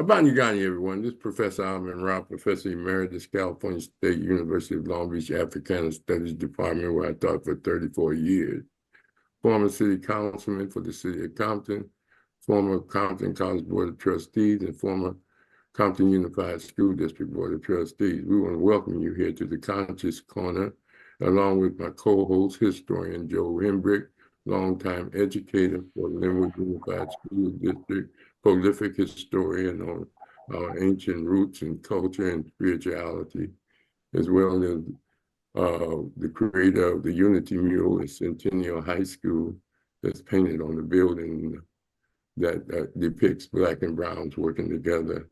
Abanigani, everyone. This is Professor Alvin Rahh, Professor Emeritus, California State University of Long Beach, Africana Studies Department, where I taught for 34 years. Former city councilman for the city of Compton, former Compton College Board of Trustees, and former Compton Unified School District Board of Trustees. We want to welcome you here to the Conscious Corner, along with my co-host, historian Joe Hembrick, longtime educator for Linwood Unified School District, prolific historian on our ancient roots and culture and spirituality, as well as the creator of the Unity Mural at Centennial High School that's painted on the building that depicts Black and Browns working together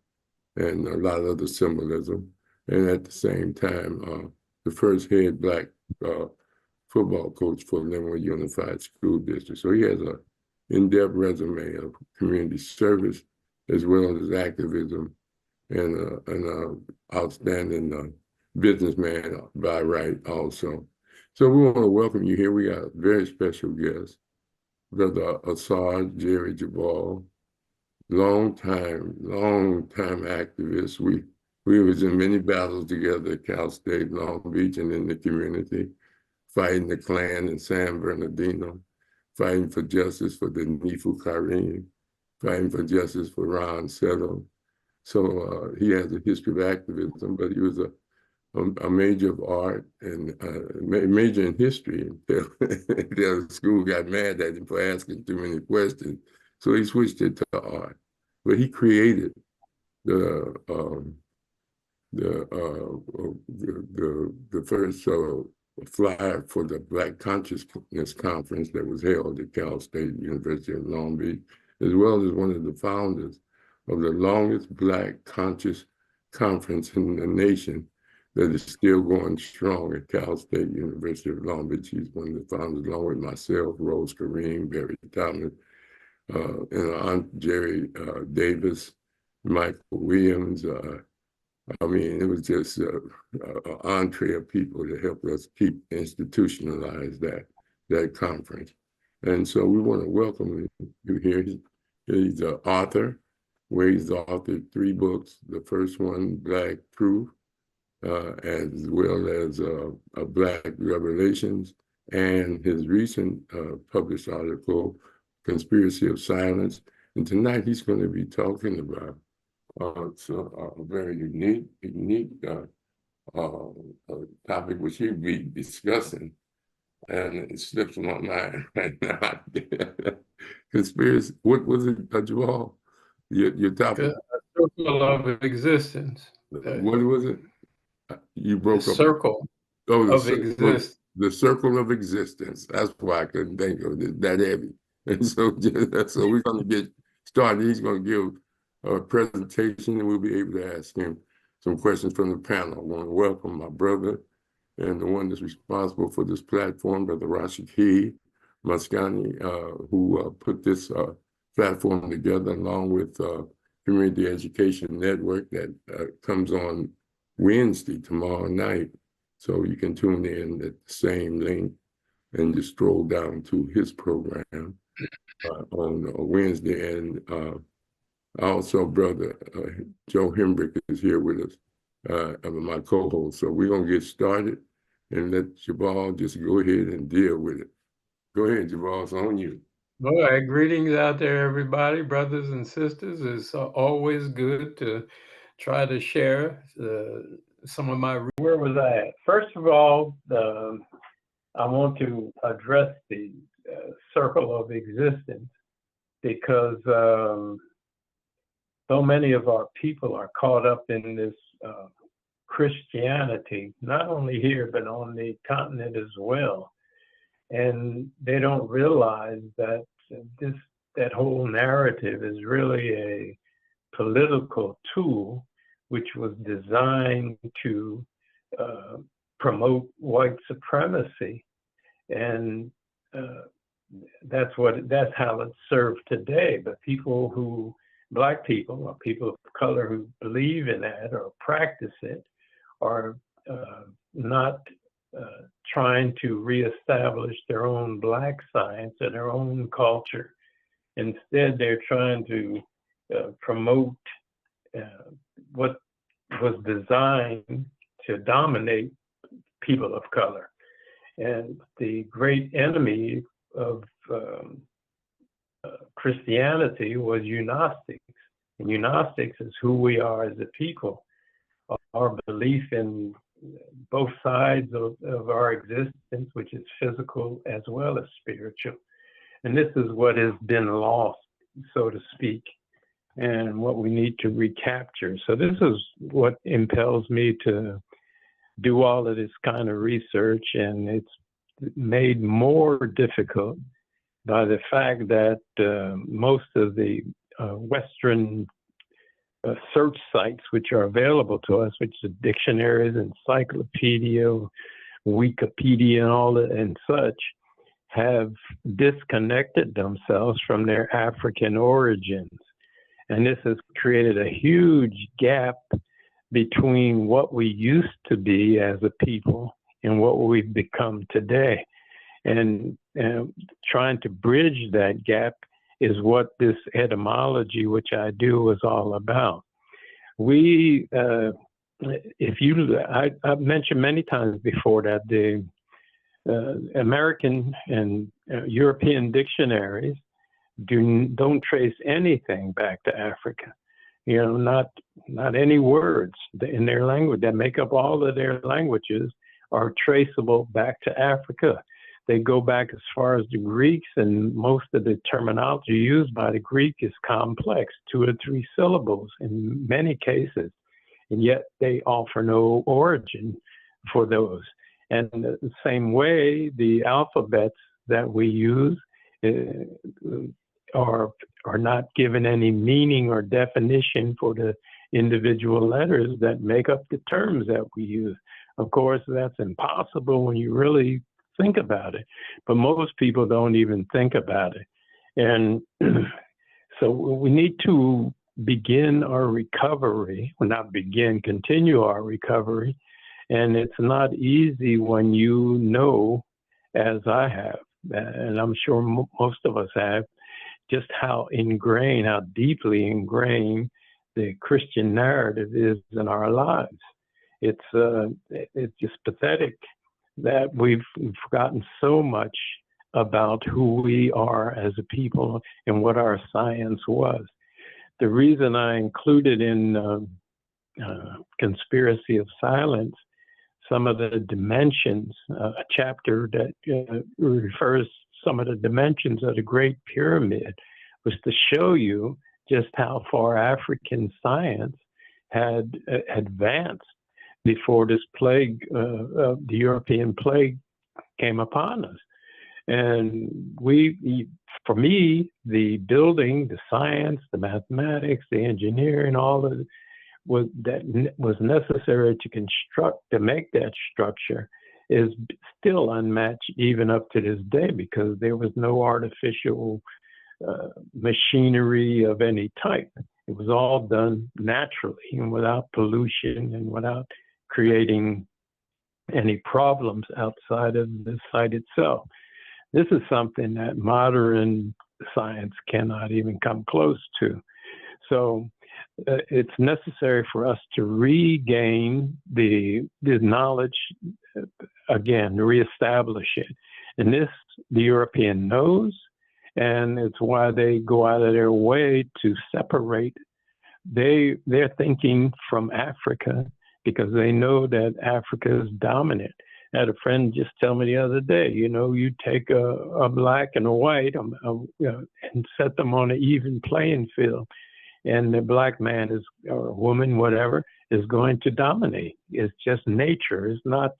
and a lot of other symbolism. And at the same time, the first head Black football coach for Linwood Unified School District. So he has an in-depth resume of community service as well as activism and an outstanding businessman by right also. So we want to welcome you here. We got a very special guest, Brother Asar Jerry Jubal, long time activist. We was in many battles together at Cal State, Long Beach, and in the community, fighting the Klan in San Bernardino, fighting for justice for the Nifu Karim, fighting for justice for Ron Settle. So he has a history of activism, but he was a major of art and major in history until the school got mad at him for asking too many questions. So he switched it to art. But he created the first flyer for the Black Consciousness Conference that was held at Cal State University of Long Beach, as well as one of the founders of the longest Black Conscious Conference in the nation that is still going strong at Cal State University of Long Beach. He's one of the founders, along with myself, Rose Kareem, Barry Thomas, and Aunt Jerry Davis, Michael Williams. I mean, it was just an entree of people that helped us keep institutionalize that conference. And so we want to welcome you here. He's an author, where he's authored 3 books. The first one, Black Truth, as well as Black Revelations, and his recent published article, Conspiracy of Silence. And tonight he's going to be talking about a very unique topic which he'll be discussing, and it slips my mind right now. Conspiracy. What was it, Jubal? Your topic? The circle of existence. What was it? You broke up. Circle of existence. The circle of existence. That's why I couldn't think of it that heavy. And so we're going to get started. He's going to give a presentation, and we'll be able to ask him some questions from the panel. I want to welcome my brother and the one that's responsible for this platform, Brother Rashid Maskani, who put this platform together, along with Community Education Network that comes on Wednesday, tomorrow night. So you can tune in at the same link and just scroll down to his program on Wednesday. And also, Brother Joe Hembrick is here with us, my co-host. So we're going to get started and let Jubal just go ahead and deal with it. Go ahead, Jubal, it's on you. All right, greetings out there, everybody, brothers and sisters. It's always good to try to share some of my. Where was I at? First of all, I want to address the circle of existence, because so many of our people are caught up in this Christianity, not only here, but on the continent as well. And they don't realize that that whole narrative is really a political tool which was designed to promote white supremacy. And that's how it's served today. But Black people or people of color who believe in that or practice it are not trying to reestablish their own Black science and their own culture. Instead, they're trying to promote what was designed to dominate people of color. And the great enemy of Christianity was Gnostics. And Gnostics is who we are as a people, our belief in both sides of our existence, which is physical as well as spiritual. And this is what has been lost, so to speak, and what we need to recapture. So this is what impels me to do all of this kind of research, and it's made more difficult by the fact that most of the Western search sites which are available to us, which are dictionaries, encyclopedia, Wikipedia, and all that and such, have disconnected themselves from their African origins. And this has created a huge gap between what we used to be as a people and what we've become today. And trying to bridge that gap is what this etymology, which I do, is all about. I've mentioned many times before that the American and European dictionaries don't trace anything back to Africa. Not any words in their language that make up all of their languages are traceable back to Africa. They go back as far as the Greeks, and most of the terminology used by the Greek is complex, 2 or 3 syllables in many cases, and yet they offer no origin for those. And the same way, the alphabets that we use are not given any meaning or definition for the individual letters that make up the terms that we use. Of course, that's impossible when you really think about it, but most people don't even think about it. And so we need to begin our recovery, well, not begin, continue our recovery. And it's not easy when you know, as I have, and I'm sure most of us have, just how ingrained, how deeply ingrained the Christian narrative is in our lives. It's just pathetic that we've forgotten so much about who we are as a people and what our science was. The reason I included in Conspiracy of Silence some of the dimensions, a chapter that refers some of the dimensions of the Great Pyramid, was to show you just how far African science had advanced before this plague, the European plague, came upon us. And for me, the building, the science, the mathematics, the engineering, all of it was necessary to make that structure is still unmatched even up to this day, because there was no artificial machinery of any type. It was all done naturally and without pollution and without creating any problems outside of the site itself. This is something that modern science cannot even come close to. So it's necessary for us to regain the knowledge, again, reestablish it. And this, the European knows, and it's why they go out of their way to separate. They're thinking from Africa because they know that Africa is dominant. I had a friend just tell me the other day, you take a black and a white and set them on an even playing field, and the black man or woman, whatever, is going to dominate. It's just nature. It's not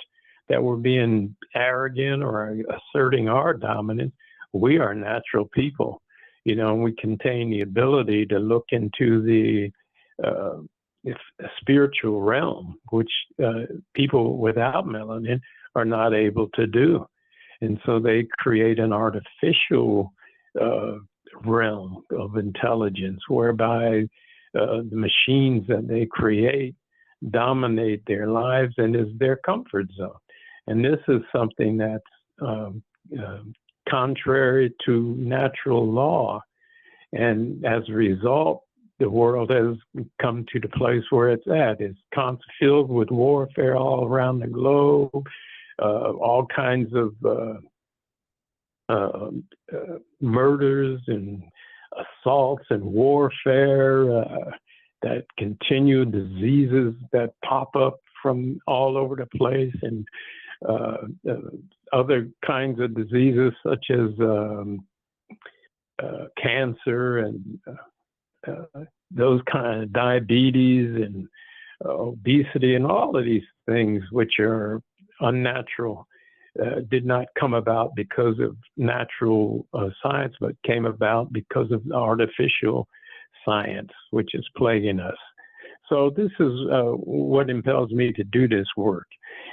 that we're being arrogant or asserting our dominance. We are natural people. We contain the ability to look into the spiritual realm, which people without melanin are not able to do. And so they create an artificial realm of intelligence whereby the machines that they create dominate their lives and is their comfort zone. And this is something that's contrary to natural law. And as a result, the world has come to the place where it's at. It's filled with warfare all around the globe, all kinds of murders and assaults and warfare, that continue, diseases that pop up from all over the place, and other kinds of diseases such as cancer and those kind of diabetes and obesity and all of these things which are unnatural, did not come about because of natural science, but came about because of artificial science, which is plaguing us. So this is what impels me to do this work.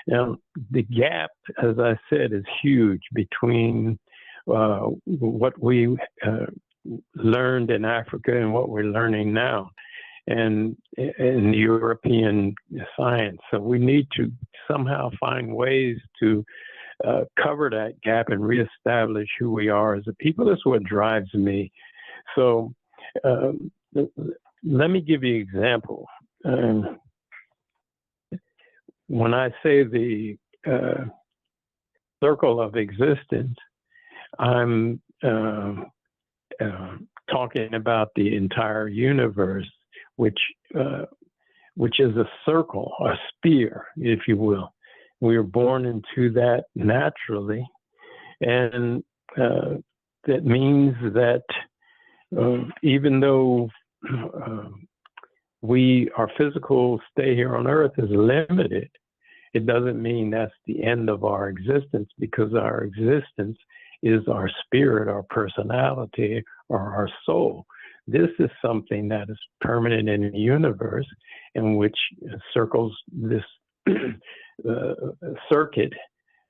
Now, the gap, as I said, is huge between what we learned in Africa and what we're learning now and in European science. So we need to somehow find ways to cover that gap and reestablish who we are as a people. That's what drives me. So let me give you an example. When I say the circle of existence, I'm talking about the entire universe, which is a circle, a sphere, if you will. We are born into that naturally, and that means that even though our physical stay here on Earth is limited, it doesn't mean that's the end of our existence, because our existence is our spirit, our personality, or our soul. This is something that is permanent in the universe, in which circles this circuit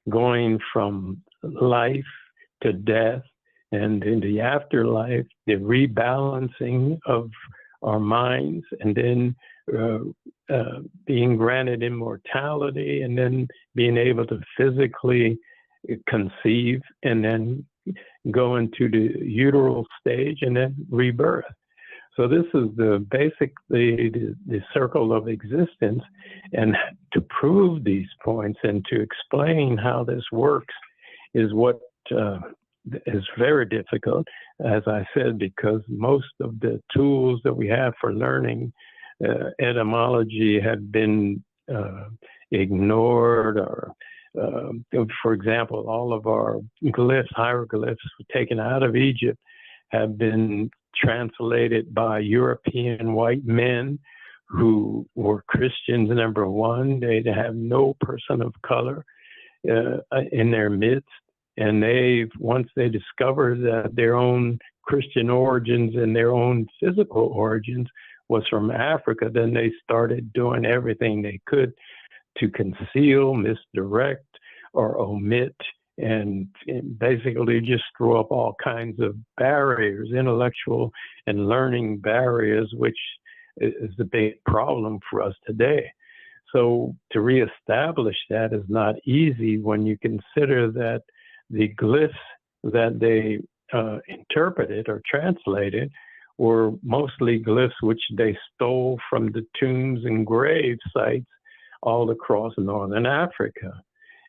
going from life to death and in the afterlife, the rebalancing of our minds, and then being granted immortality, and then being able to physically conceive, and then go into the uteral stage, and then rebirth. So this is basically the circle of existence. And to prove these points and to explain how this works is what is very difficult, as I said, because most of the tools that we have for learning etymology have been ignored, or for example, all of our glyphs, hieroglyphs taken out of Egypt have been translated by European white men who were Christians, number one. They have no person of color in their midst. And once they discovered that their own Christian origins and their own physical origins was from Africa, then they started doing everything they could to conceal, misdirect, or omit, and basically just throw up all kinds of barriers, intellectual and learning barriers, which is a big problem for us today. So to reestablish that is not easy when you consider that the glyphs that they interpreted or translated were mostly glyphs which they stole from the tombs and grave sites all across northern Africa.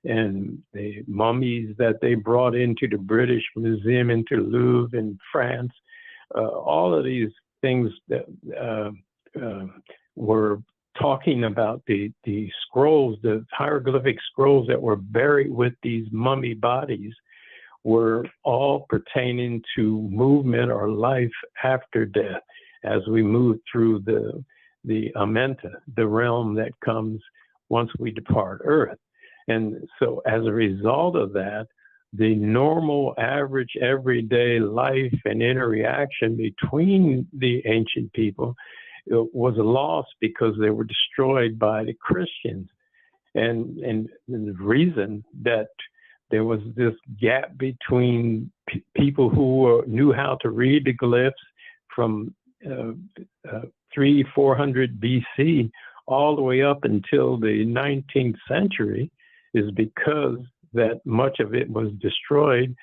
And the mummies that they brought into the British Museum, into Louvre in France, all of these things that were talking about the scrolls, the hieroglyphic scrolls that were buried with these mummy bodies, were all pertaining to movement or life after death, as we move through the amenta, the realm that comes once we depart Earth. And so as a result of that, the normal, average, everyday life and interaction between the ancient people was lost because they were destroyed by the Christians. And the reason that there was this gap between people who knew how to read the glyphs from 400 BC all the way up until the 19th century is because that much of it was destroyed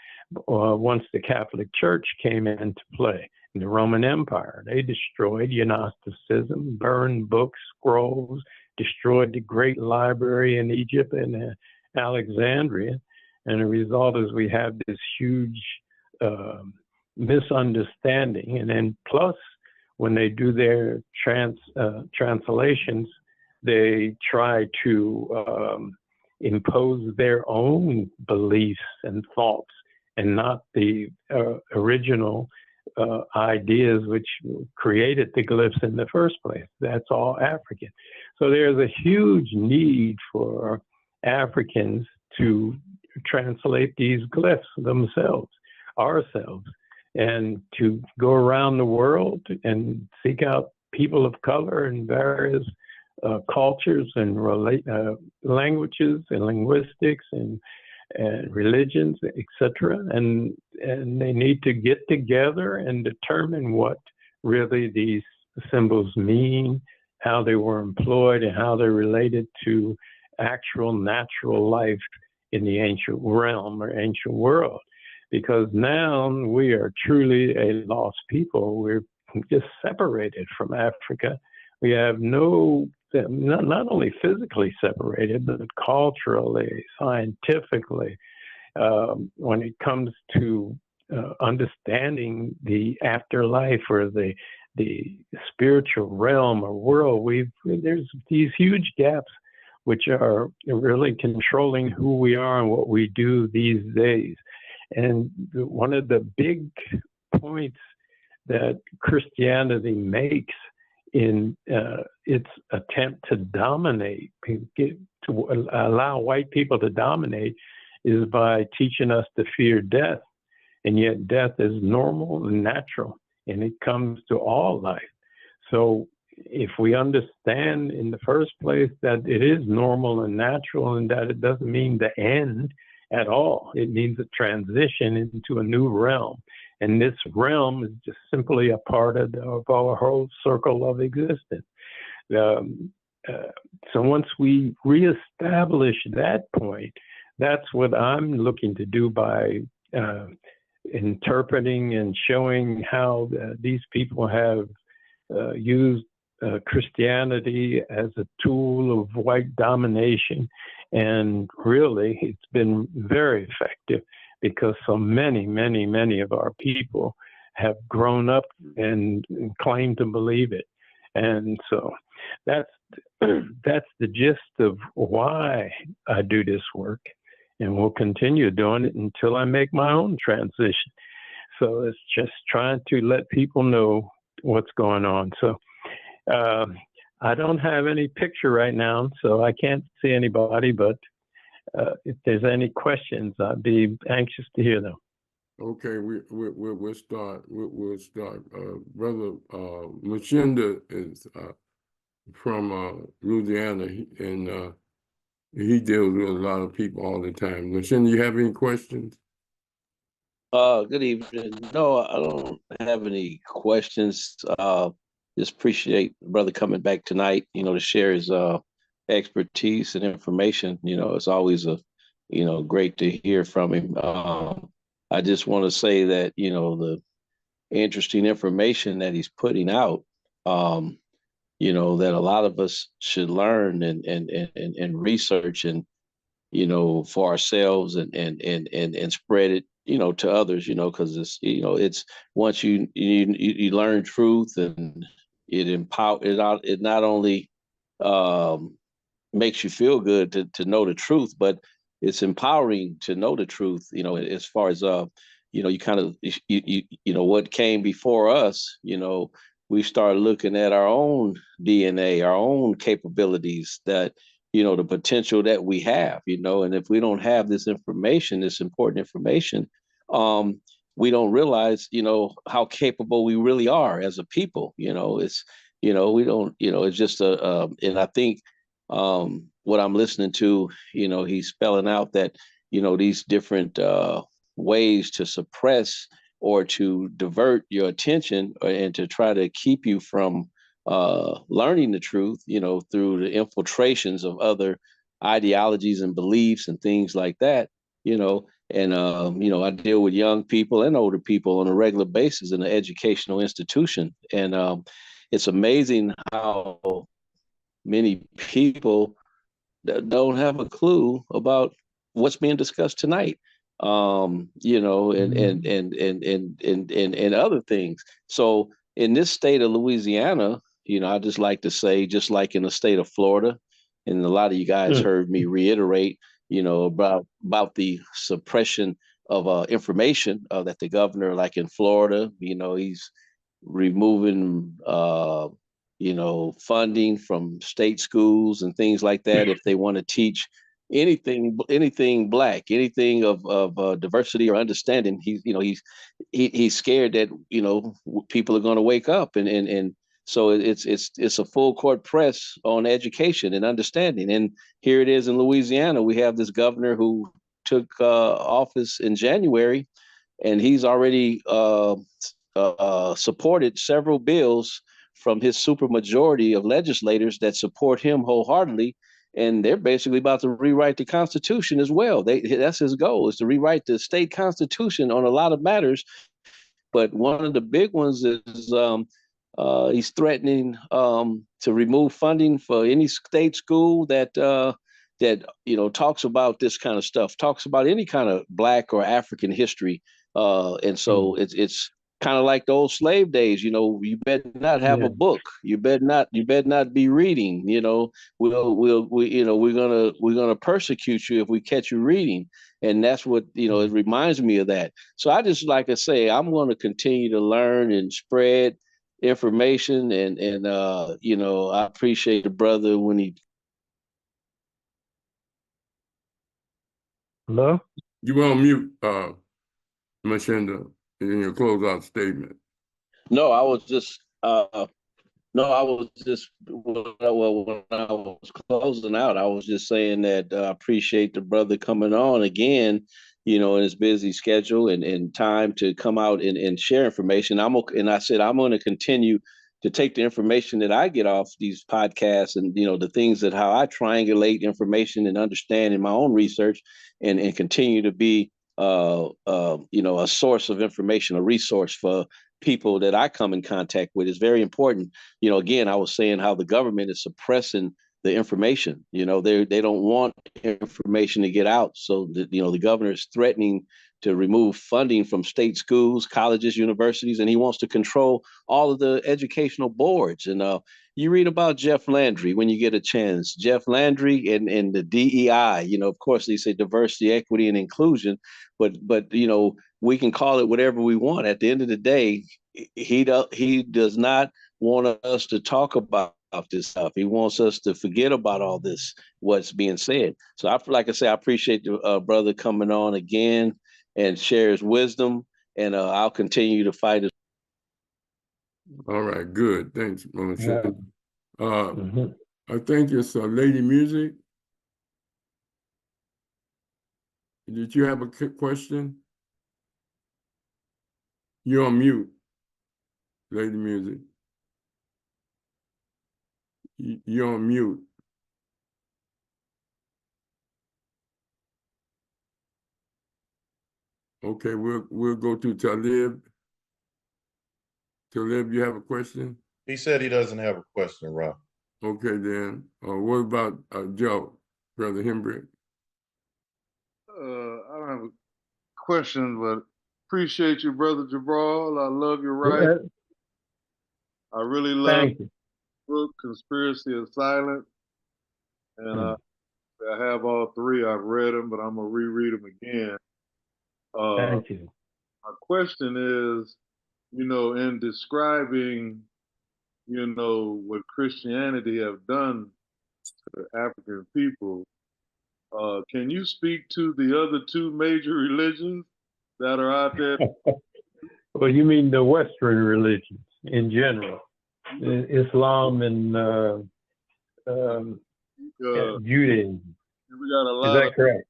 once the Catholic Church came into play. the Roman Empire. They destroyed Gnosticism, burned books, scrolls, destroyed the great library in Egypt and Alexandria. And the result is we have this huge misunderstanding. And then plus, when they do their translations, they try to impose their own beliefs and thoughts and not the original ideas which created the glyphs in the first place. That's all African. So there's a huge need for Africans to translate these glyphs themselves, ourselves, and to go around the world and seek out people of color in various cultures and languages and linguistics and religions, etc. And they need to get together and determine what really these symbols mean, how they were employed, and how they're related to actual natural life in the ancient realm or ancient world. Because now we are truly a lost people. We're just separated from Africa. We have not only physically separated, but culturally, scientifically, when it comes to understanding the afterlife or the spiritual realm or world, there's these huge gaps which are really controlling who we are and what we do these days. And one of the big points that Christianity makes in its attempt to dominate, to allow white people to dominate, is by teaching us to fear death. And yet death is normal and natural, and it comes to all life. So if we understand in the first place that it is normal and natural and that it doesn't mean the end at all, it means a transition into a new realm. And this realm is just simply a part of our whole circle of existence. So once we reestablish that point, that's what I'm looking to do by interpreting and showing how these people have used Christianity as a tool of white domination. And really, it's been very effective because so many of our people have grown up and claim to believe it. And so that's the gist of why I do this work, and will continue doing it until I make my own transition. So it's just trying to let people know what's going on. So I don't have any picture right now, so I can't see anybody, but if there's any questions, I'd be anxious to hear them. Okay, we'll start. We'll start. Brother Machinda is from Louisiana, and he deals with a lot of people all the time. Machinda, you have any questions? Good evening. No, I don't have any questions. Just appreciate brother coming back tonight, to share his expertise and information. It's always great to hear from him. I just want to say that, the interesting information that he's putting out, that a lot of us should learn and research and, for ourselves and spread it, to others, because it's once you learn truth, and it not only makes you feel good to know the truth, but it's empowering to know the truth, as far as you kind of what came before us, we start looking at our own DNA, our own capabilities, that the potential that we have, and if we don't have this information, this important information, we don't realize, how capable we really are as a people. It's, we don't, it's just and I think what I'm listening to, he's spelling out that, these different ways to suppress or to divert your attention and to try to keep you from learning the truth, through the infiltrations of other ideologies and beliefs and things like that, you know, I deal with young people and older people on a regular basis in an educational institution. And it's amazing how many people that don't have a clue about what's being discussed tonight. You know, and other things. So in this state of Louisiana, you know, I just like to say, just like in the state of Florida, and a lot of you guys heard me reiterate, you know, about the suppression of information that the governor, like in Florida, you know, he's removing you know, funding from state schools and things like that if they want to teach anything black, anything of diversity or understanding. He's, you know, he's scared that, you know, people are going to wake up, and so it's a full court press on education and understanding. And here it is in Louisiana. We have this governor who took office in January, and he's already supported several bills from his supermajority of legislators that support him wholeheartedly. And they're basically about to rewrite the Constitution as well. That's his goal, is to rewrite the state constitution on a lot of matters. But one of the big ones is he's threatening to remove funding for any state school that, you know, talks about this kind of stuff, talks about any kind of Black or African history. And so it's kind of like the old slave days. You know, you better not have a book. You better not be reading. You know, we're gonna persecute you if we catch you reading. And that's what, you know, it reminds me of that. So I just, like I say, I'm going to continue to learn and spread information, and you know, I appreciate the brother when he. Hello? You were on mute, Mashenda, in your closeout statement. No, I was just when I was closing out, I was just saying that I appreciate the brother coming on again, you know, in his busy schedule and time to come out and share information. And I said I'm going to continue to take the information that I get off these podcasts, and, you know, the things that how I triangulate information and understand in my own research, and continue to be you know, a source of information, a resource for people that I come in contact with. Is very important. You know, again, I was saying how the government is suppressing the information. You know, they don't want information to get out. So that, you know, the governor is threatening to remove funding from state schools, colleges, universities, and he wants to control all of the educational boards. And you read about Jeff Landry when you get a chance. Jeff Landry and the DEI. You know, of course, they say diversity, equity, and inclusion, but you know, we can call it whatever we want. At the end of the day, he does not want us to talk about this stuff. He wants us to forget about all this, what's being said. So like I say, I appreciate the brother coming on again and share his wisdom, and I'll continue to fight it. All right, good. Thanks, Mashenda. I think it's Lady Music. Did you have a question? You're on mute, Lady Music. You're on mute. Okay, we'll go to Talib. Talib, you have a question? He said he doesn't have a question, Rob. Okay, then. What about Joe, Brother Hembrick? I don't have a question, but appreciate you, Brother Jubal. I love your writing. I really love the book, Conspiracy of Silence. And I have all three. I've read them, but I'm going to reread them again. Thank you. My question is, you know, in describing, you know, what Christianity have done to the African people, can you speak to the other two major religions that are out there? Well, you mean the Western religions in general, Islam and Judaism. We got a lot. Is that correct?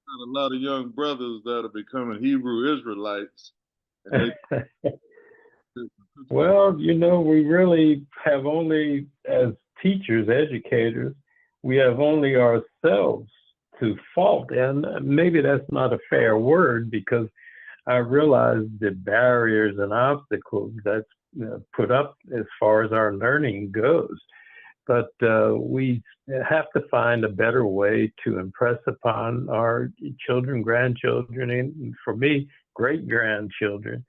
Got a lot of young brothers that are becoming Hebrew Israelites. And well, you know, we really have only, as teachers, educators, we have only ourselves to fault, and maybe that's not a fair word, because I realize the barriers and obstacles that's put up as far as our learning goes. But we have to find a better way to impress upon our children, grandchildren, and for me, great-grandchildren,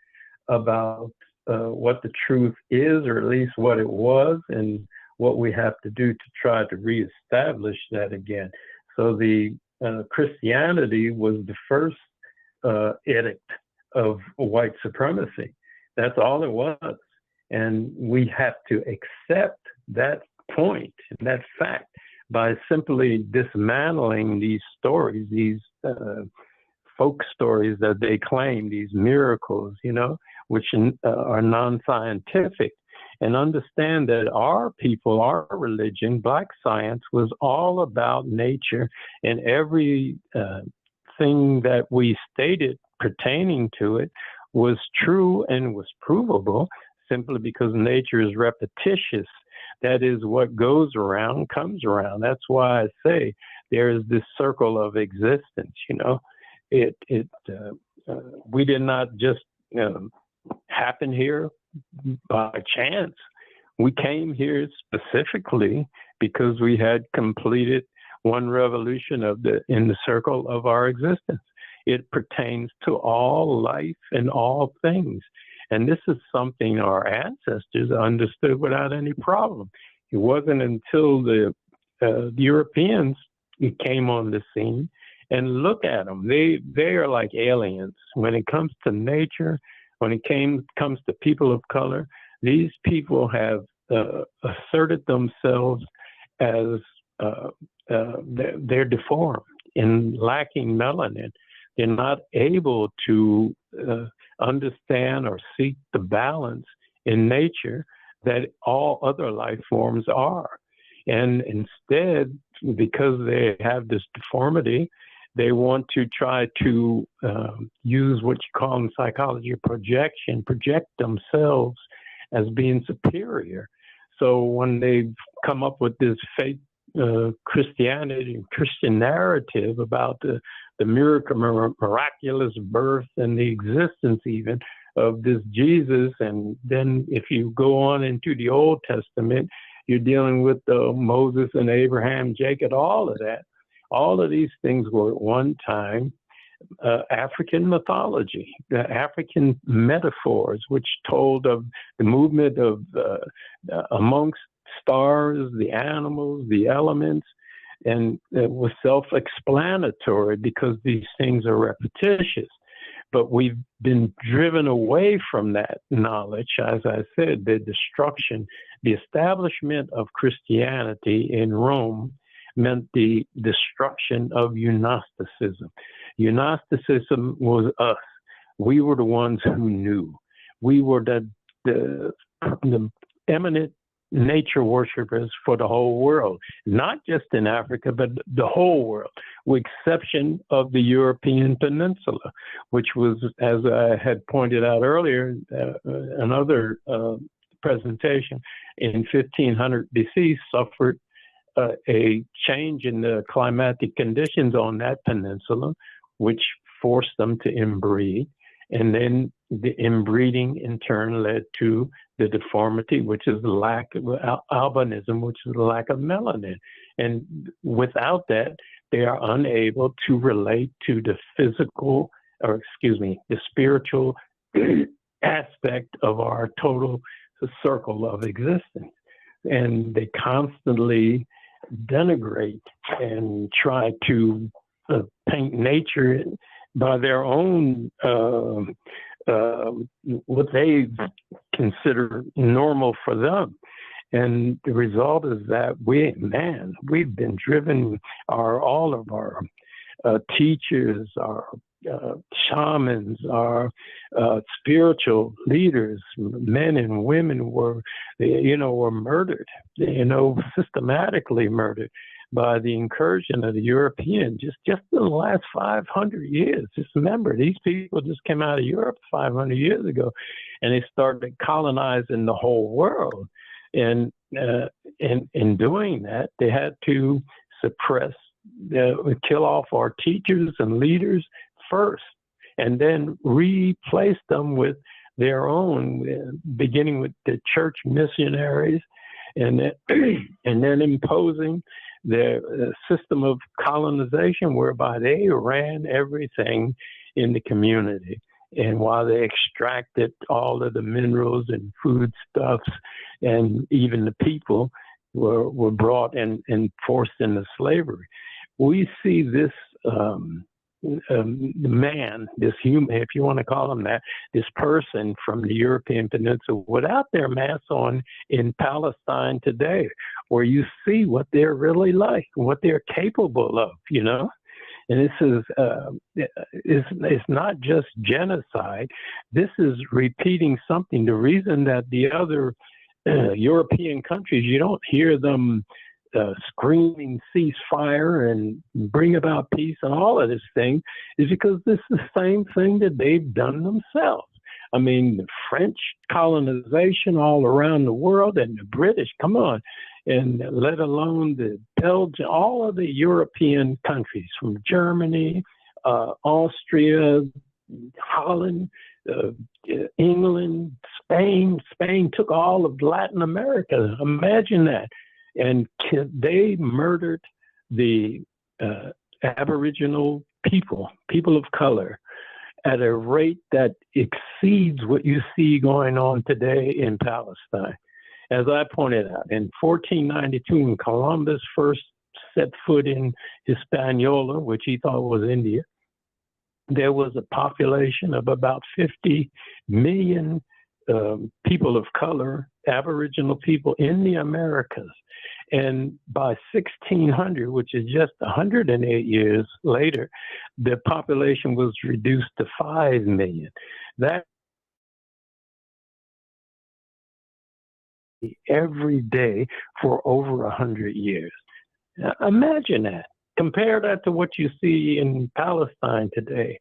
about what the truth is, or at least what it was, and what we have to do to try to reestablish that again. So the Christianity was the first edict of white supremacy. That's all it was. And we have to accept that point, that fact, by simply dismantling these stories, these folk stories that they claim, these miracles, which are non-scientific, and understand that our people, our religion, Black science, was all about nature, and every thing that we stated pertaining to it was true and was provable, simply because nature is repetitious. That is, what goes around comes around. That's why I say there is this circle of existence. We did not just happen here by chance. We came here specifically because we had completed one revolution in the circle of our existence. It pertains to all life and all things. And this is something our ancestors understood without any problem. It wasn't until the Europeans came on the scene, and look at them. They are like aliens. When it comes to nature, when it comes to people of color, these people have asserted themselves as they're deformed and lacking melanin. They're not able to understand or seek the balance in nature that all other life forms are. And instead, because they have this deformity, they want to try to use what you call in psychology projection, project themselves as being superior. So when they come up with this fake Christianity, Christian narrative about the miraculous birth and the existence even of this Jesus, and then if you go on into the Old Testament, you're dealing with Moses and Abraham, Jacob, all of that. All of these things were at one time African mythology, African metaphors, which told of the movement of amongst stars, the animals, the elements, and it was self-explanatory because these things are repetitious. But we've been driven away from that knowledge. As I said, the establishment of Christianity in Rome meant the destruction of Gnosticism. Gnosticism was us. We were the ones who knew. We were the eminent nature worshipers for the whole world, not just in Africa, but the whole world, with exception of the European Peninsula, which was, as I had pointed out earlier, another presentation, in 1500 BC suffered a change in the climatic conditions on that peninsula, which forced them to inbreed. And then the inbreeding in turn led to the deformity, which is the lack of albinism, which is the lack of melanin. And without that, they are unable to relate to the physical, or the spiritual aspect of our total circle of existence. And they constantly denigrate and try to paint nature by their own what they consider normal for them. And the result is that we've been driven, all of our teachers, our shamans, our spiritual leaders, men and women were murdered, systematically murdered by the incursion of the European just in the last 500 years. Just remember, these people just came out of Europe 500 years ago, and they started colonizing the whole world. And in doing that, they had to suppress kill off our teachers and leaders first, and then replace them with their own, beginning with the church missionaries, and then imposing their system of colonization whereby they ran everything in the community. And while they extracted all of the minerals and foodstuffs, and even the people were brought and forced into slavery. We see this man, this human, if you want to call him that, this person from the European Peninsula without their mask on in Palestine today, where you see what they're really like, what they're capable of, you know? And this is, it's not just genocide. This is repeating something. The reason that the other European countries, you don't hear them screaming ceasefire and bring about peace and all of this thing, is because this is the same thing that they've done themselves. I mean, the French colonization all around the world, and the British, come on, and let alone the Belgian, all of the European countries, from Germany, Austria, Holland, England, Spain. Spain took all of Latin America. Imagine that. And they murdered the Aboriginal people of color, at a rate that exceeds what you see going on today in Palestine. As I pointed out, in 1492, when Columbus first set foot in Hispaniola, which he thought was India, there was a population of about 50 million people of color, Aboriginal people in the Americas. And by 1600, which is just 108 years later, the population was reduced to 5 million. That every day for over 100 years. Now, imagine that. Compare that to what you see in Palestine today,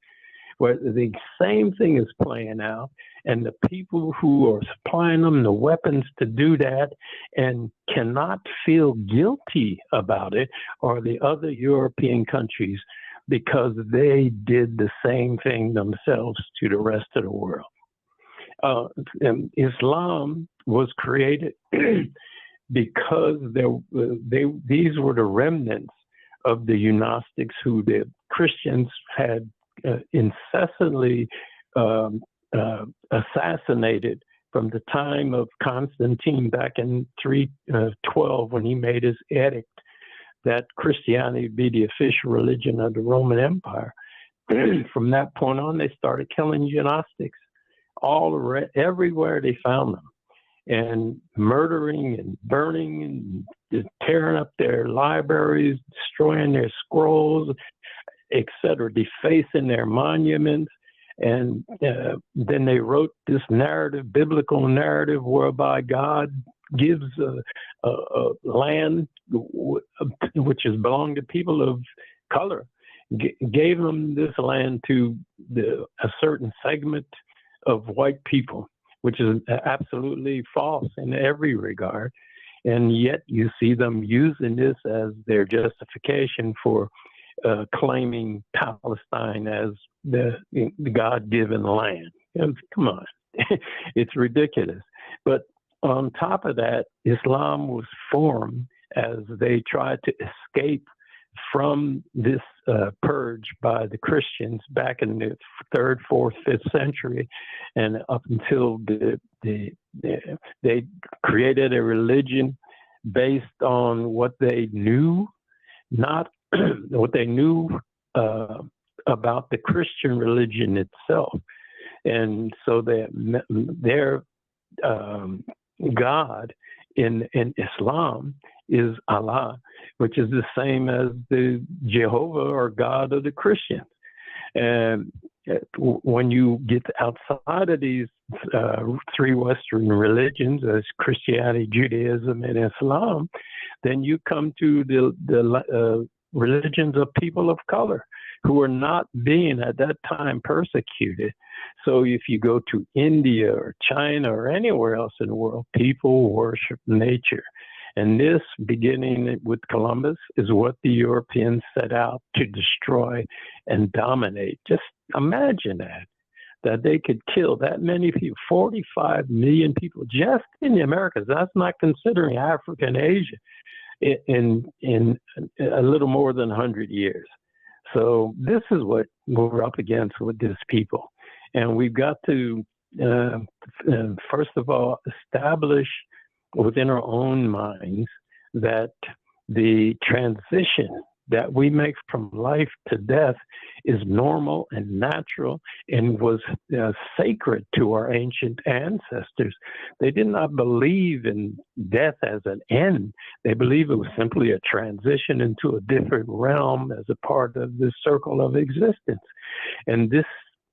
where the same thing is playing out, and the people who are supplying them the weapons to do that and cannot feel guilty about it are the other European countries, because they did the same thing themselves to the rest of the world. Islam was created because these were the remnants of the Gnostics, who the Christians had incessantly assassinated from the time of Constantine back in 312, when he made his edict that Christianity be the official religion of the Roman Empire. From that point on, they started killing Gnostics everywhere they found them, and murdering and burning and tearing up their libraries, destroying their scrolls, etc., defacing their monuments. And then they wrote this narrative, biblical narrative, whereby God gives a land which is belonged to people of color, gave them this land to a certain segment of white people, which is absolutely false in every regard. And yet you see them using this as their justification for claiming Palestine as the God-given land. Come on, it's ridiculous. But on top of that, Islam was formed as they tried to escape from this purge by the Christians back in the 3rd, 4th, 5th century, and up until they created a religion based on what they knew, not what they knew about the Christian religion itself. And so their God in Islam is Allah, which is the same as the Jehovah or God of the Christians. And when you get outside of these 3 Western religions, as Christianity, Judaism, and Islam, then you come to the religions of people of color who are not being at that time persecuted. So if you go to India or China or anywhere else in the world, people worship nature. And this, beginning with Columbus, is what the Europeans set out to destroy and dominate. Just imagine that they could kill that many people, 45 million people just in the Americas. That's not considering Africa and Asia in a little more than 100 years. So this is what we're up against with these people. And we've got to, first of all, establish within our own minds that the transition that we make from life to death is normal and natural and was sacred to our ancient ancestors. They did not believe in death as an end. They believed it was simply a transition into a different realm as a part of the circle of existence. And this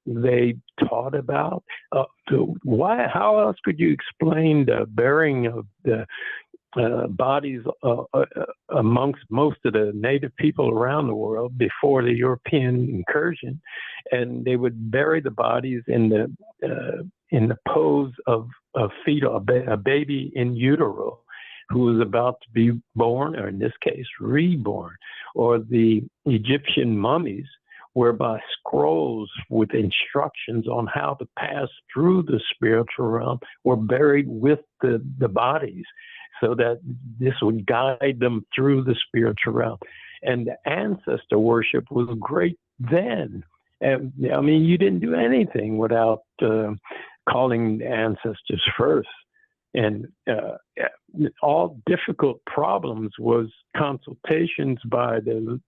they taught about. How else could you explain the burying of the bodies amongst most of the native people around the world before the European incursion? And they would bury the bodies in the pose of a fetal, a baby in utero who was about to be born, or in this case, reborn. Or the Egyptian mummies, whereby scrolls with instructions on how to pass through the spiritual realm were buried with the bodies, so that this would guide them through the spiritual realm. And the ancestor worship was great then. And, I mean, you didn't do anything without calling the ancestors first. And all difficult problems was consultations by the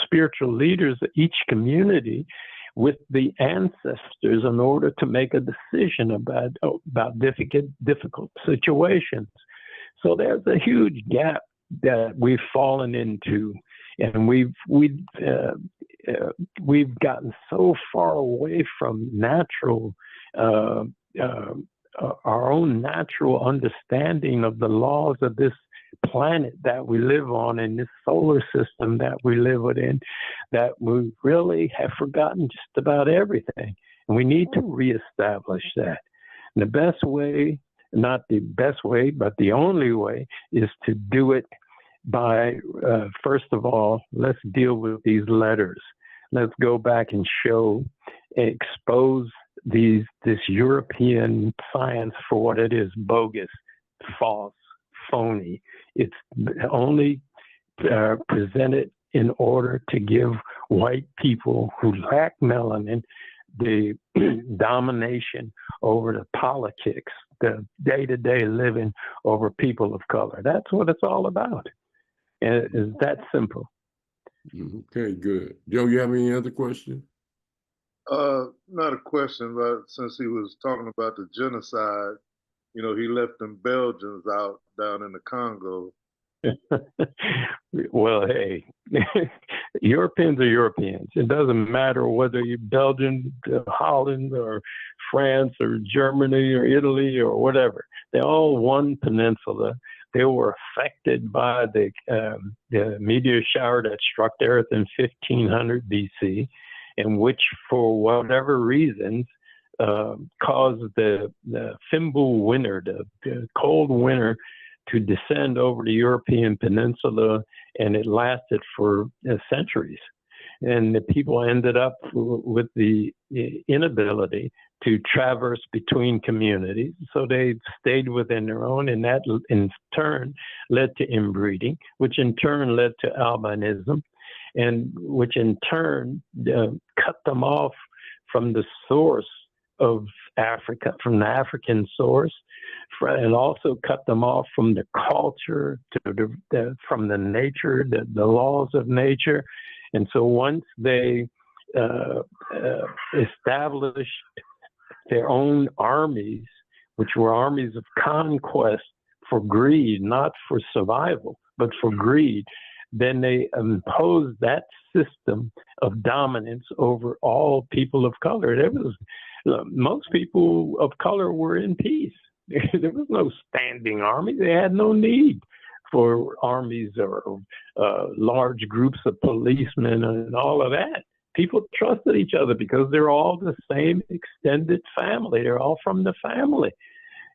spiritual leaders of each community with the ancestors in order to make a decision about difficult situations. So there's a huge gap that we've fallen into, and we've gotten so far away from natural, our own natural understanding of the laws of this planet that we live on, and this solar system that we live within, that we really have forgotten just about everything. And we need to reestablish that. And the best way, not the best way, but the only way, is to do it by, first of all, let's deal with these letters. Let's go back and expose this European science for what it is: bogus, false, phony. It's only presented in order to give white people who lack melanin the domination over the politics, the day-to-day living over people of color. That's what it's all about. And it's that simple. Okay, good. Joe, you have any other questions? Not a question, but since he was talking about the genocide, he left them Belgians out down in the Congo. Well, hey, Europeans are Europeans. It doesn't matter whether you're Belgian, Holland, or France, or Germany, or Italy, or whatever. They're all one peninsula. They were affected by the meteor shower that struck the Earth in 1500 BC, in which, for whatever reasons, caused the Fimbul winter, the cold winter, to descend over the European peninsula, and it lasted for centuries. And the people ended up with the inability to traverse between communities, so they stayed within their own, and that in turn led to inbreeding, which in turn led to albinism, and which in turn cut them off from the source of Africa, from the African source, and also cut them off from the culture, from the nature, the laws of nature. And so once they established their own armies, which were armies of conquest for greed, not for survival, but for greed, then they imposed that system of dominance over all people of color. Most people of color were in peace. There was no standing army. They had no need for armies or large groups of policemen and all of that. People trusted each other because they're all the same extended family. They're all from the family,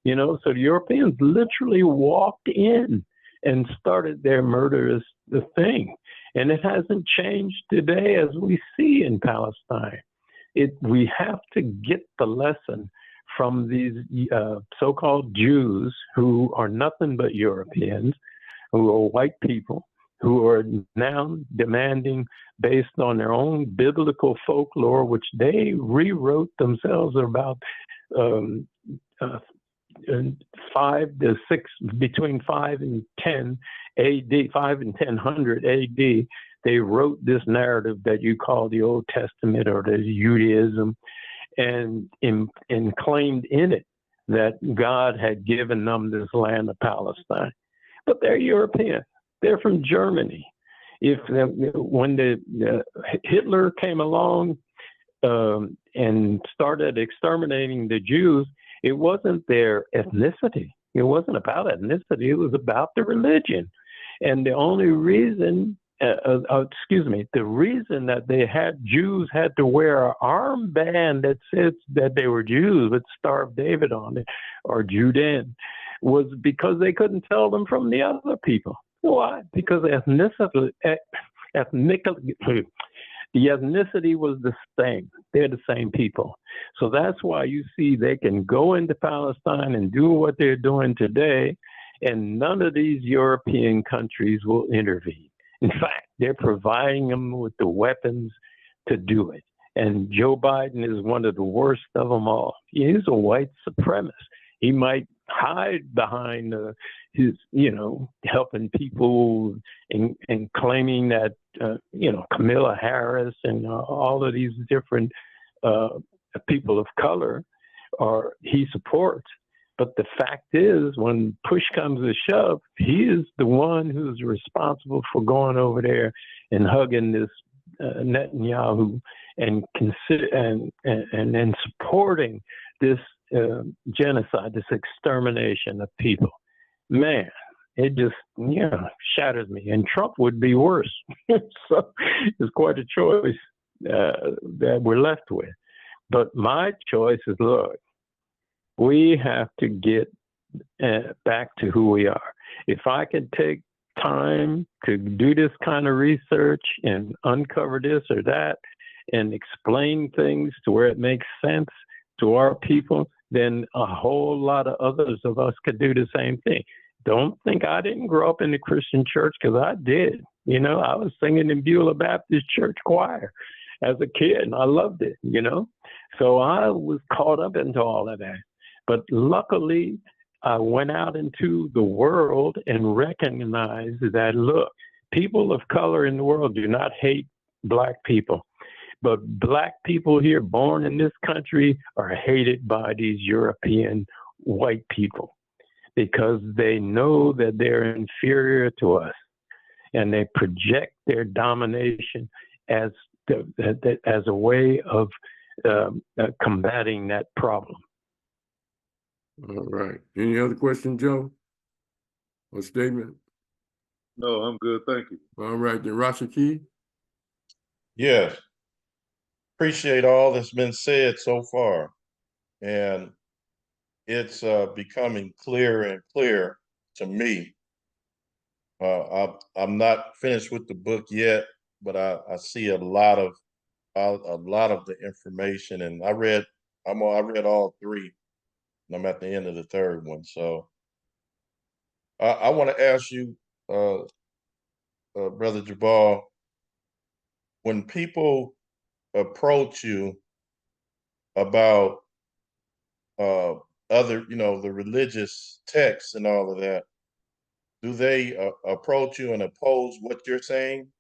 so the Europeans literally walked in and started their murderous thing. And it hasn't changed today as we see in Palestine. We have to get the lesson from these so-called Jews who are nothing but Europeans, who are white people, who are now demanding, based on their own biblical folklore, which they rewrote themselves about 5 to 6, between 5 and 10 AD, 5 and 1000 AD, they wrote this narrative that you call the Old Testament or the Judaism, and claimed in it that God had given them this land of Palestine. But they're European. They're from Germany. When Hitler came along and started exterminating the Jews, it wasn't their ethnicity. It wasn't about ethnicity. It was about the religion. And the only reason, the reason that Jews had to wear an armband that says that they were Jews with Star of David on it, or Judean, was because they couldn't tell them from the other people. Why? Because the ethnicity was the same. They're the same people. So that's why you see they can go into Palestine and do what they're doing today, and none of these European countries will intervene. In fact, they're providing them with the weapons to do it. And Joe Biden is one of the worst of them all. He's a white supremacist. He might hide behind his, helping people and claiming that, Kamala Harris and all of these different people of color he supports. But the fact is, when push comes to shove, he is the one who's responsible for going over there and hugging this Netanyahu and supporting this genocide, this extermination of people. Man, it just shatters me. And Trump would be worse. So it's quite a choice that we're left with. But my choice is, look, we have to get back to who we are. If I could take time to do this kind of research and uncover this or that and explain things to where it makes sense to our people, then a whole lot of others of us could do the same thing. Don't think I didn't grow up in the Christian church, because I did. I was singing in Beulah Baptist Church choir as a kid, and I loved it, So I was caught up into all of that. But luckily, I went out into the world and recognized that, look, people of color in the world do not hate Black people. But Black people here, born in this country, are hated by these European white people because they know that they're inferior to us, and they project their domination as a way of combating that problem. All right. Any other question, Joe? Or statement? No, I'm good. Thank you. All right. Then Rashaki? Yes. Appreciate all that's been said so far. And it's becoming clearer and clearer to me. I'm not finished with the book yet, but I see a lot of the information, and I read all 3. And I'm at the end of the 3rd one. So I want to ask you, Brother Jubal, when people approach you about other, the religious texts and all of that, do they approach you and oppose what you're saying?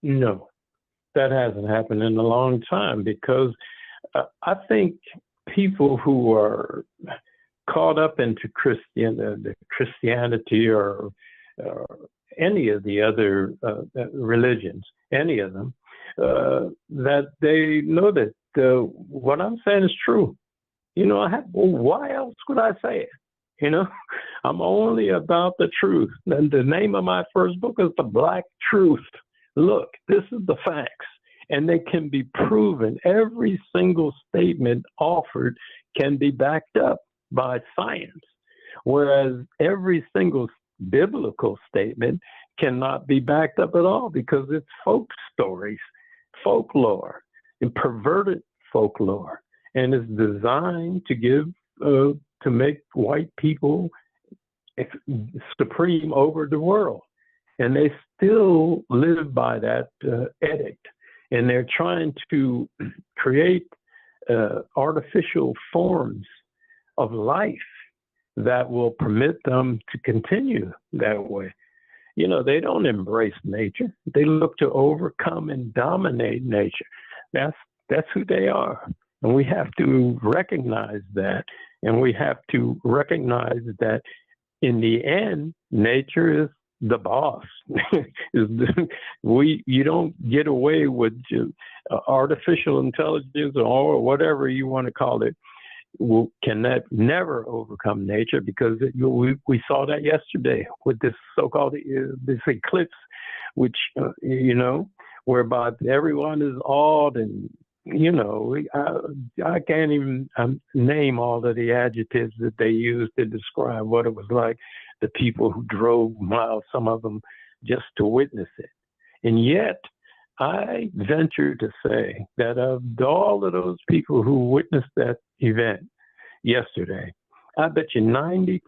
No, that hasn't happened in a long time, because I think people who are caught up into Christianity or any of the other religions, any of them, that they know that what I'm saying is true. Why else would I say it? I'm only about the truth. And the name of my first book is The Black Truth. Look, this is the facts, and they can be proven. Every single statement offered can be backed up by science, whereas every single biblical statement cannot be backed up at all because it's folk stories, folklore, and perverted folklore, and it's designed to give to make white people supreme over the world, and they still live by that edict, and they're trying to create artificial forms of life that will permit them to continue that way. You know, they don't embrace nature. They look to overcome and dominate nature. That's who they are. And we have to recognize that. And we have to recognize that in the end, nature is the boss. You don't get away with artificial intelligence or whatever you want to call it. Can never overcome nature, because we saw that yesterday with this so-called this eclipse, which whereby everyone is awed, and I can't even name all of the adjectives that they used to describe what it was like. The people who drove miles, some of them just to witness it, and yet I venture to say that of all of those people who witnessed that event yesterday, I bet you 90%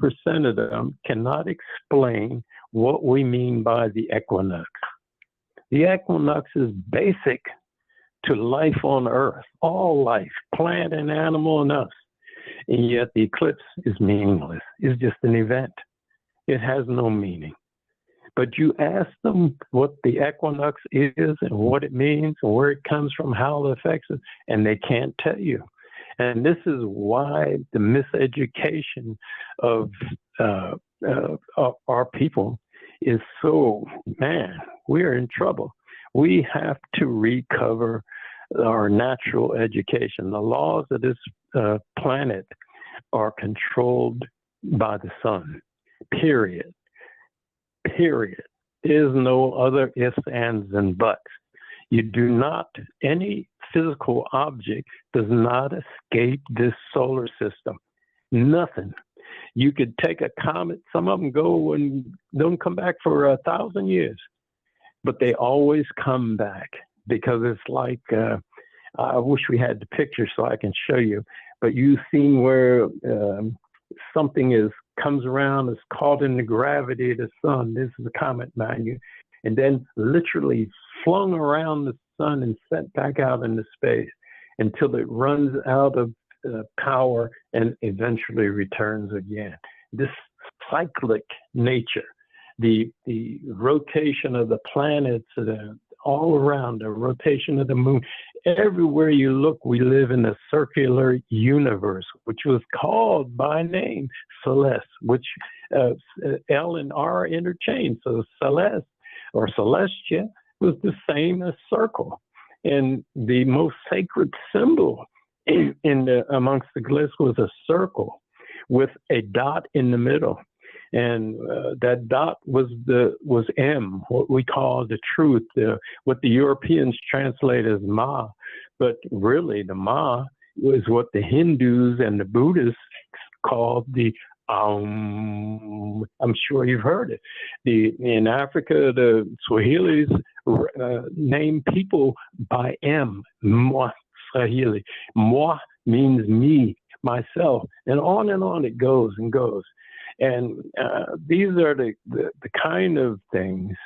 of them cannot explain what we mean by the equinox. The equinox is basic to life on Earth, all life, plant and animal and us. And yet the eclipse is meaningless. It's just an event. It has no meaning. But you ask them what the equinox is and what it means and where it comes from, how it affects it, and they can't tell you. And this is why the miseducation of our people is so, man, we're in trouble. We have to recover our natural education. The laws of this planet are controlled by the sun, period. Period. There is no other ifs, ands, and buts. You do not, any physical object does not escape this solar system. Nothing. You could take a comet, some of them go and don't come back for 1,000 years, but they always come back, because it's like, I wish we had the picture so I can show you, but you've seen where something comes around, is caught in the gravity of the sun. This is a comet, mind you, and then literally flung around the sun and sent back out into space until it runs out of power and eventually returns again. This cyclic nature, the rotation of the planets, all around, the rotation of the moon. Everywhere you look, we live in a circular universe, which was called by name Celeste, which L and R interchange. So Celeste or Celestia was the same as circle. And the most sacred symbol amongst the glyphs was a circle with a dot in the middle. And that dot was M, what we call the truth, what the Europeans translate as Ma. But really, the Ma is what the Hindus and the Buddhists called the I'm sure you've heard it. In Africa, the Swahilis name people by M, Moi Swahili. Moi means me, myself, and on it goes and goes. And these are the kind of things,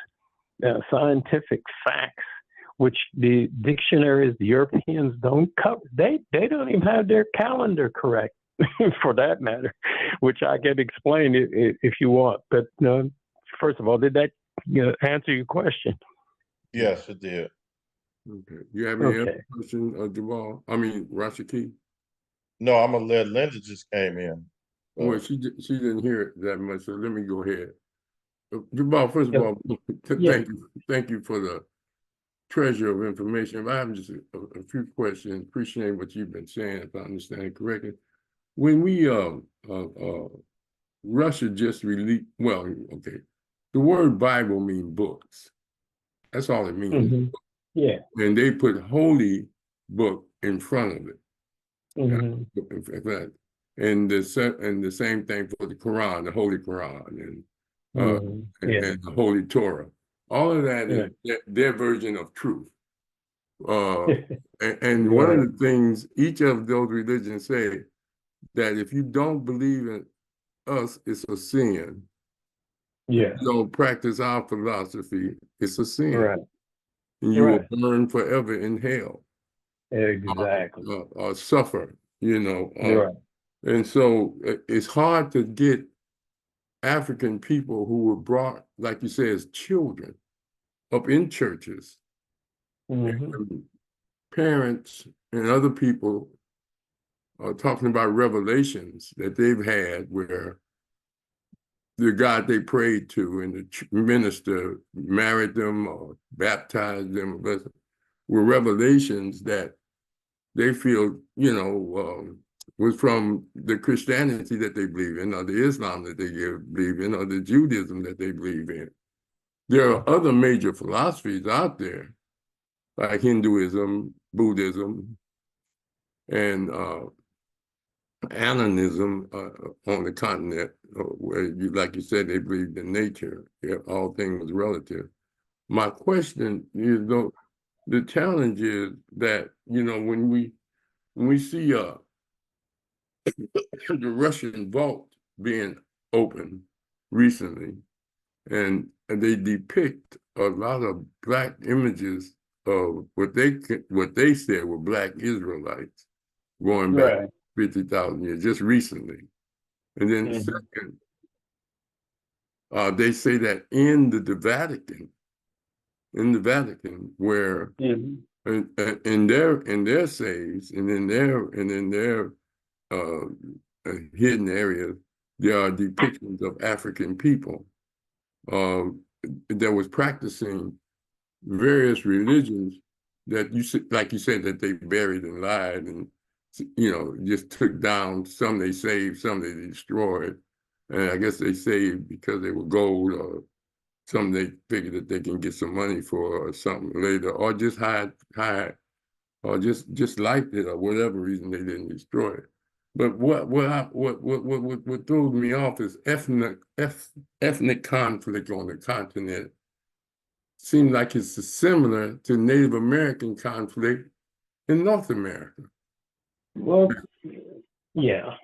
scientific facts, which the dictionaries, the Europeans don't cover. They don't even have their calendar correct, for that matter, which I can explain if you want. But first of all, did that answer your question? Yes, it did. Okay. You have any other question, Jubal? I mean, Rashaki? No, I'm gonna let Linda just came in. Well, she didn't hear it that much, so let me go ahead. Jubal, first of all, thank you for the treasure of information. I have just a few questions. Appreciate what you've been saying, if I understand it correctly. When we Russia just released, well, okay, the word Bible means books. That's all it means. Mm-hmm. Yeah. And they put holy book in front of it. Mm-hmm. And the same thing for the Quran, the Holy Quran. And Yeah. and the Holy Torah. All of that Yeah. is their version of truth. And one of Right. the things each of those religions say, that if you don't believe in us, it's a sin. Yeah. If you don't practice our philosophy, it's a sin. Right. And you Right. will burn forever in hell. Exactly. Or suffer, Right. And so it's hard to get African people who were brought, like you say, as children up in churches, and parents and other people are talking about revelations that they've had where the God they prayed to and the minister married them or baptized them were revelations that they feel, was from the Christianity that they believe in, or the Islam that they believe in, or the Judaism that they believe in. There are other major philosophies out there, like Hinduism, Buddhism, and animism on the continent, where, like you said, they believed in nature. Yeah, all things was relative. My question is, though, the challenge is that, when we see the Russian vault being opened recently, and they depict a lot of Black images of what they said were Black Israelites going back Right. 50,000 years, just recently. And then second, they say that in the Vatican, where in their saves and in their hidden areas, there are depictions of African people that was practicing various religions that like you said, that they buried and lied and just took down. Some they saved, some they destroyed, and I guess they saved because they were gold, or some they figured that they can get some money for or something later, or just hide, or just liked it, or whatever reason they didn't destroy it. But what throws me off is ethnic conflict on the continent. Seems like it's similar to Native American conflict in North America. Well, yeah.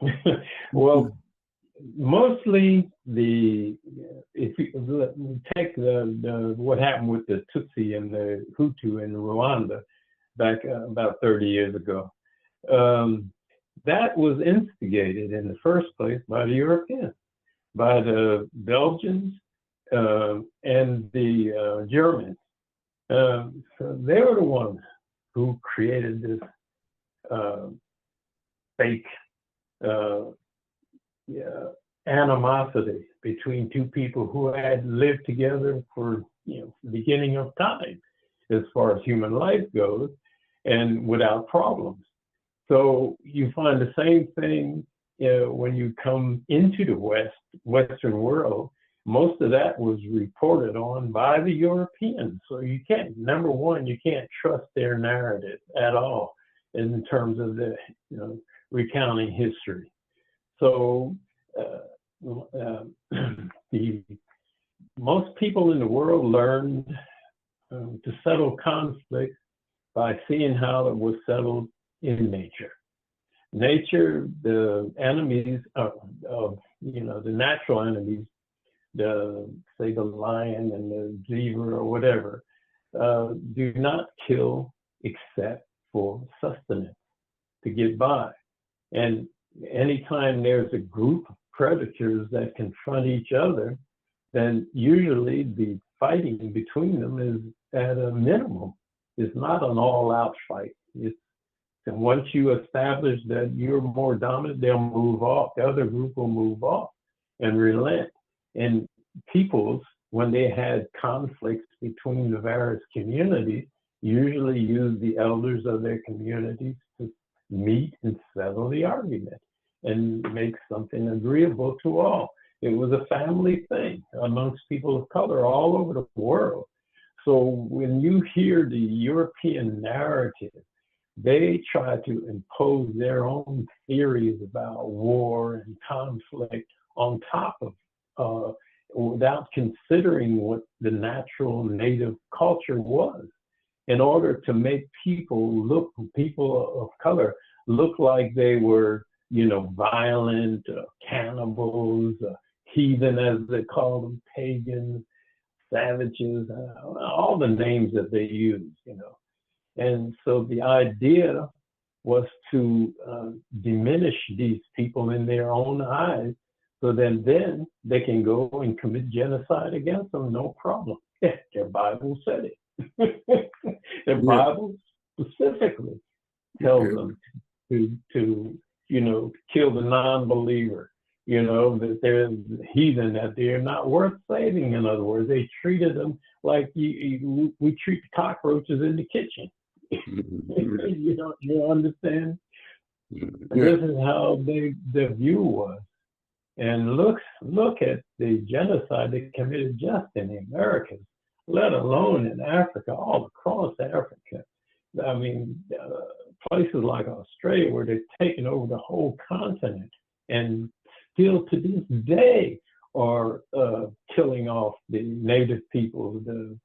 Well, mostly if you take the what happened with the Tutsi and the Hutu in Rwanda back about 30 years ago, that was instigated in the first place by the Europeans, by the Belgians and the Germans. So they were the ones who created this fake animosity between two people who had lived together for the beginning of time, as far as human life goes, and without problems. So you find the same thing when you come into the Western world. Most of that was reported on by the Europeans. So you can't, number one, you can't trust their narrative at all in terms of the recounting history. So most people in the world learned to settle conflict by seeing how it was settled in nature. Nature, the enemies of the natural enemies, say the lion and the zebra or whatever, do not kill except for sustenance, to get by. And anytime there's a group of predators that confront each other, then usually the fighting between them is at a minimum. It's not an all-out fight. And once you establish that you're more dominant, they'll move off. The other group will move off and relent. And peoples, when they had conflicts between the various communities, usually use the elders of their communities to meet and settle the argument and make something agreeable to all. It was a family thing amongst people of color all over the world. So when you hear the European narrative, they try to impose their own theories about war and conflict on top of without considering what the natural native culture was, in order to make people of color look like they were, violent, cannibals, heathen, as they call them, pagans, savages, all the names that they use, And so the idea was to diminish these people in their own eyes, so then they can go and commit genocide against them, no problem. Yeah, their Bible said it. Their Bible specifically tells them to kill the non-believer, that they're heathen, that they're not worth saving. In other words, they treated them like we treat the cockroaches in the kitchen. You understand? This is how their view was. And look at the genocide they committed just in the Americas, let alone in Africa, all across Africa. I mean, places like Australia, where they've taken over the whole continent, and still to this day are killing off the native people, the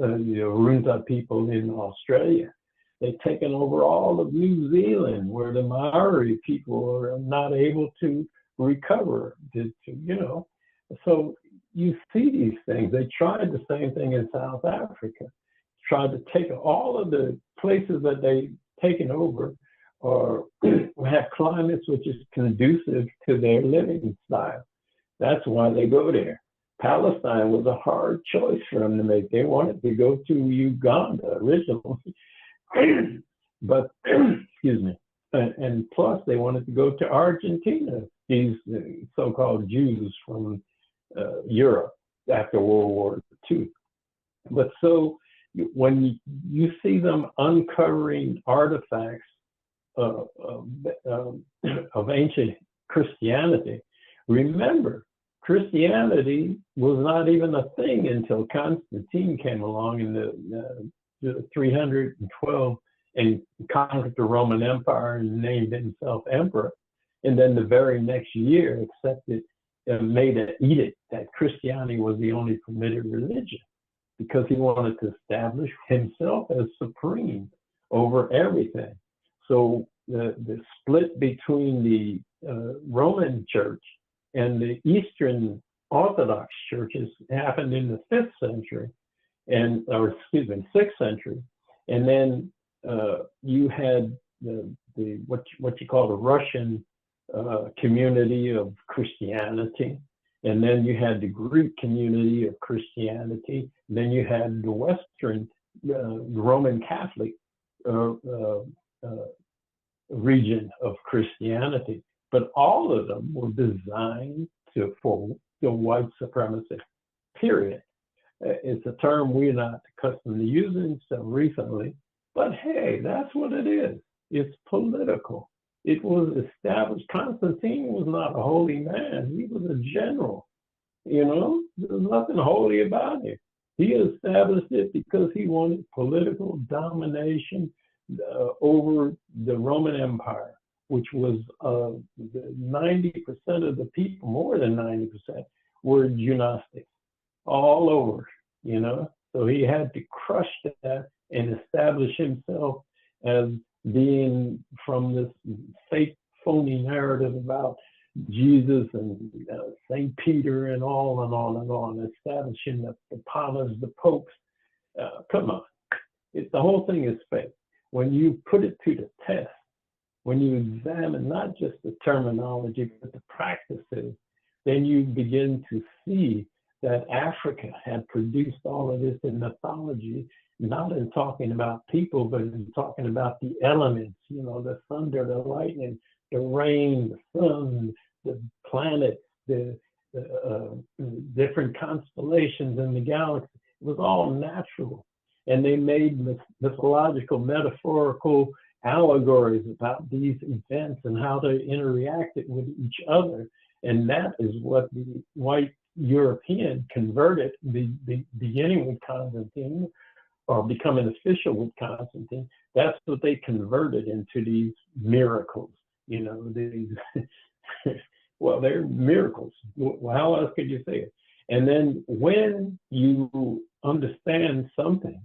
Arunta people in Australia. They've taken over all of New Zealand, where the Maori people are not able to recover. So you see these things. They tried the same thing in South Africa. Tried to take all of the places that they've taken over, or have climates which is conducive to their living style. That's why they go there. Palestine was a hard choice for them to make. They wanted to go to Uganda originally, but excuse me, and plus they wanted to go to Argentina. These so-called Jews from Europe after World War II. But so when you see them uncovering artifacts of ancient Christianity, remember, Christianity was not even a thing until Constantine came along in the 312 and conquered the Roman Empire and named himself emperor. And then the very next year accepted, made an edict that Christianity was the only permitted religion, because he wanted to establish himself as supreme over everything. So the split between the Roman Church and the Eastern Orthodox churches happened in the 5th century, 6th century. And then you had the what you call the Russian community of Christianity. And then you had the Greek community of Christianity. Then you had the Western Roman Catholic region of Christianity. But all of them were designed for the white supremacy, period. It's a term we're not accustomed to using so recently, but hey, that's what it is. It's political. It was established. Constantine was not a holy man. He was a general. There's nothing holy about it. He established it because he wanted political domination over the Roman Empire, which was 90% of the people, more than 90%, were Gnostics all over, So he had to crush that and establish himself as being from this fake, phony narrative about Jesus and St. Peter and on and on and on, establishing the papas, the popes. Come on. The whole thing is fake. When you put it to the test, when you examine not just the terminology, but the practices, then you begin to see that Africa had produced all of this in mythology, not in talking about people, but in talking about the elements, the thunder, the lightning, the rain, the sun, the planets, the different constellations in the galaxy. It was all natural. And they made mythological, metaphorical allegories about these events and how they interacted with each other. And that is what the white European converted, beginning with Constantine, or becoming official with Constantine. That's what they converted into these miracles, these Well, they're miracles. How else could you say it? And then when you understand something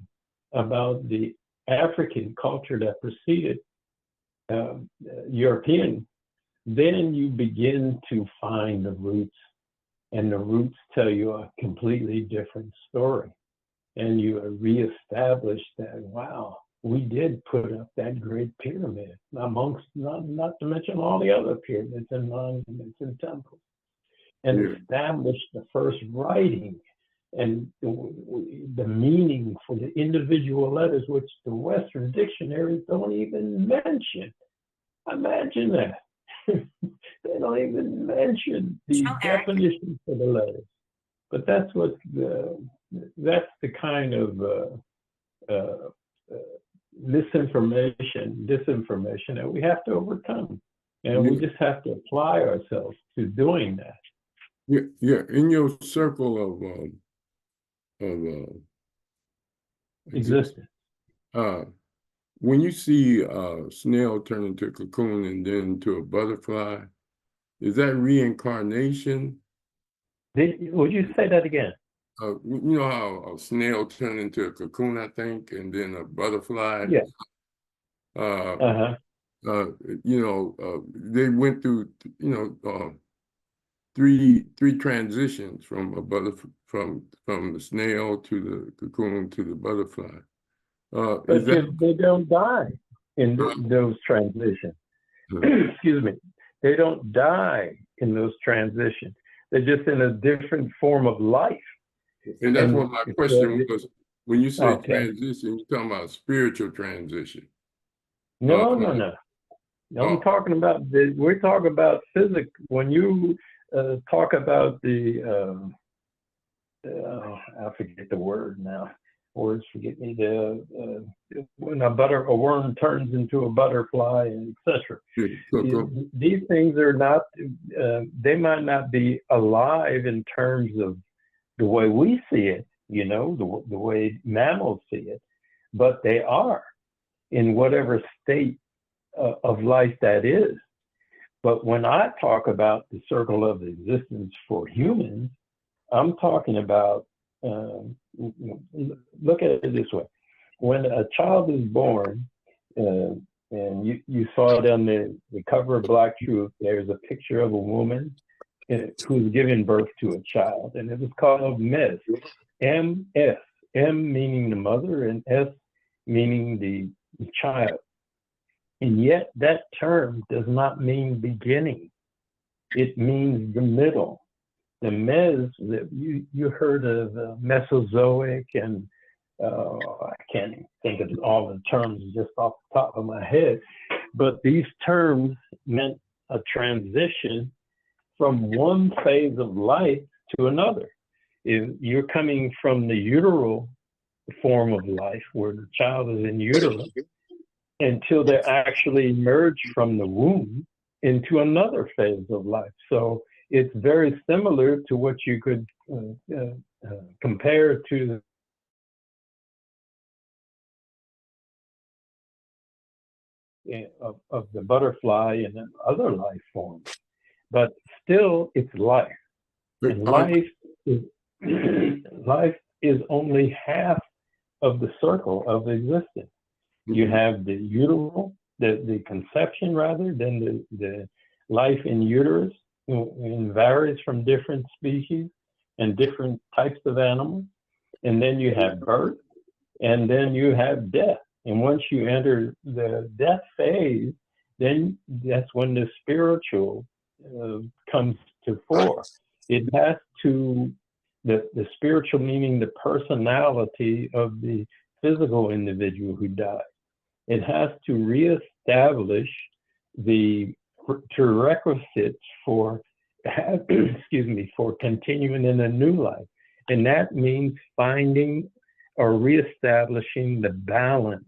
about the African culture that preceded European, then you begin to find the roots, and the roots tell you a completely different story. And you reestablish that, wow, we did put up that great pyramid, amongst not to mention all the other pyramids and monuments and temples, and established the first writing and the meaning for the individual letters, which the Western dictionaries don't even mention. Imagine that. They don't even mention the definition for the letters. But that's what that's the kind of misinformation, disinformation that we have to overcome, and we just have to apply ourselves to doing that. Yeah. In your circle of existence, when you see a snail turn into a cocoon and then into a butterfly, is that reincarnation? Would you say that again? You know how a snail turned into a cocoon, I think, and then a butterfly? Yeah. They went through, three transitions from a from the snail to the cocoon to the butterfly. But they don't die in those transitions. Excuse me. They don't die in those transitions. They're just in a different form of life. And that's what my question was. When you say transition, you're talking about spiritual transition. No. I'm talking about we're talking about physics. When you talk about the I forget the word now. Words forget me. When a worm turns into a butterfly, and etc. These things are not. They might not be alive in terms of the way we see it, the way mammals see it, but they are in whatever state of life that is. But when I talk about the circle of existence for humans, I'm talking about, look at it this way. When a child is born, and you saw it on the cover of Black Truth, there's a picture of a woman who's giving birth to a child, and it was called MES, M-S, M meaning the mother and S meaning the child. And yet that term does not mean beginning. It means the middle. The MES, you heard of Mesozoic, and I can't think of all the terms just off the top of my head, but these terms meant a transition from one phase of life to another. If you're coming from the uteral form of life, where the child is in utero, until they actually emerge from the womb into another phase of life. So it's very similar to what you could compare to of the butterfly and other life forms. But still, it's life. And life is only half of the circle of existence. You have the uteral, the conception rather, then the life in uterus, and varies from different species and different types of animals. And then you have birth, and then you have death. And once you enter the death phase, then that's when the spiritual comes to fore. It has to, the spiritual meaning the personality of the physical individual who died. It has to reestablish the prerequisites for, for continuing in a new life. And that means finding or reestablishing the balance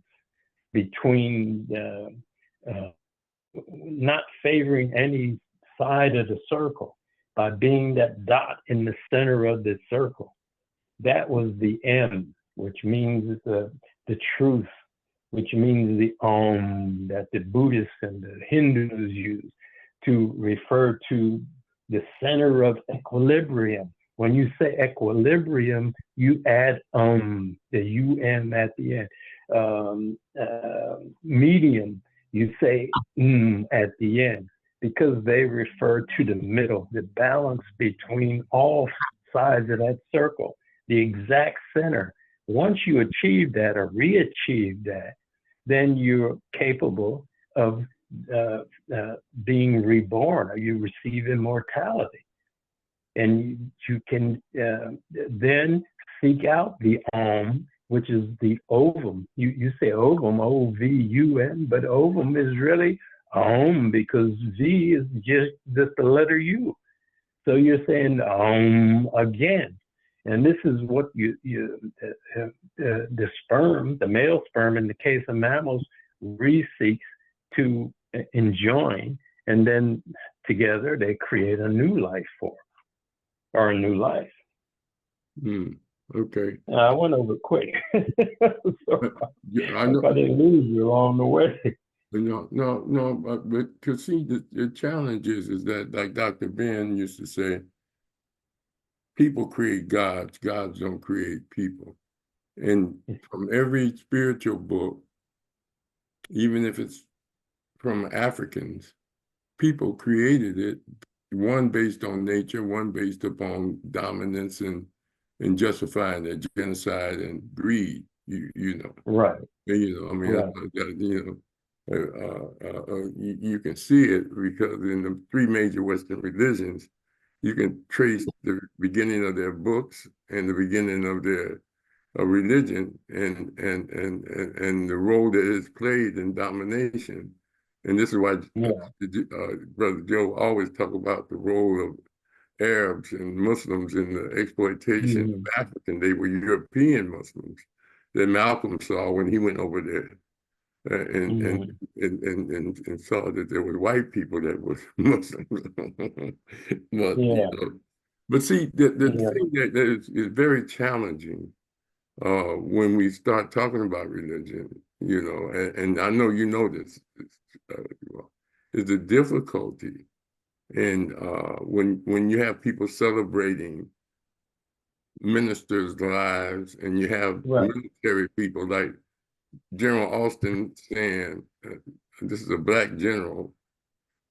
between not favoring any side of the circle by being that dot in the center of the circle. That was the M, which means the truth, which means the Om that the Buddhists and the Hindus use to refer to the center of equilibrium. When you say equilibrium, you add the um at the end. Medium, you say at the end, because they refer to the middle, the balance between all sides of that circle, the exact center. Once you achieve that or re-achieve that, then you're capable of being reborn, or you receive immortality. And you can then seek out the which is the ovum. You say ovum, O-V-U-M, but ovum is really because V is just the letter U. So you're saying again. And this is what the sperm, the male sperm in the case of mammals, re-seeks to enjoin, and then together they create a new life form or a new life. Okay. I went over quick. So I know. I didn't lose you along the way. No, but to see the challenge is that, like Dr. Ben used to say, people create gods, gods don't create people. And from every spiritual book, even if it's from Africans, people created it, one based on nature, one based upon dominance and justifying their genocide and greed, you know. Right. You know, I mean, right. You can see it because in the three major Western religions, you can trace the beginning of their books and the beginning of their religion and the role that it's played in domination. And this is why Brother Joe always talk about the role of Arabs and Muslims in the exploitation of African. They were European Muslims that Malcolm saw when he went over there. And saw that there were white people that were Muslims. But, you know, but see, the thing that is very challenging when we start talking about religion, you know, and I know you know this, is the difficulty in when you have people celebrating ministers' lives and you have military people like General Austin saying, this is a black general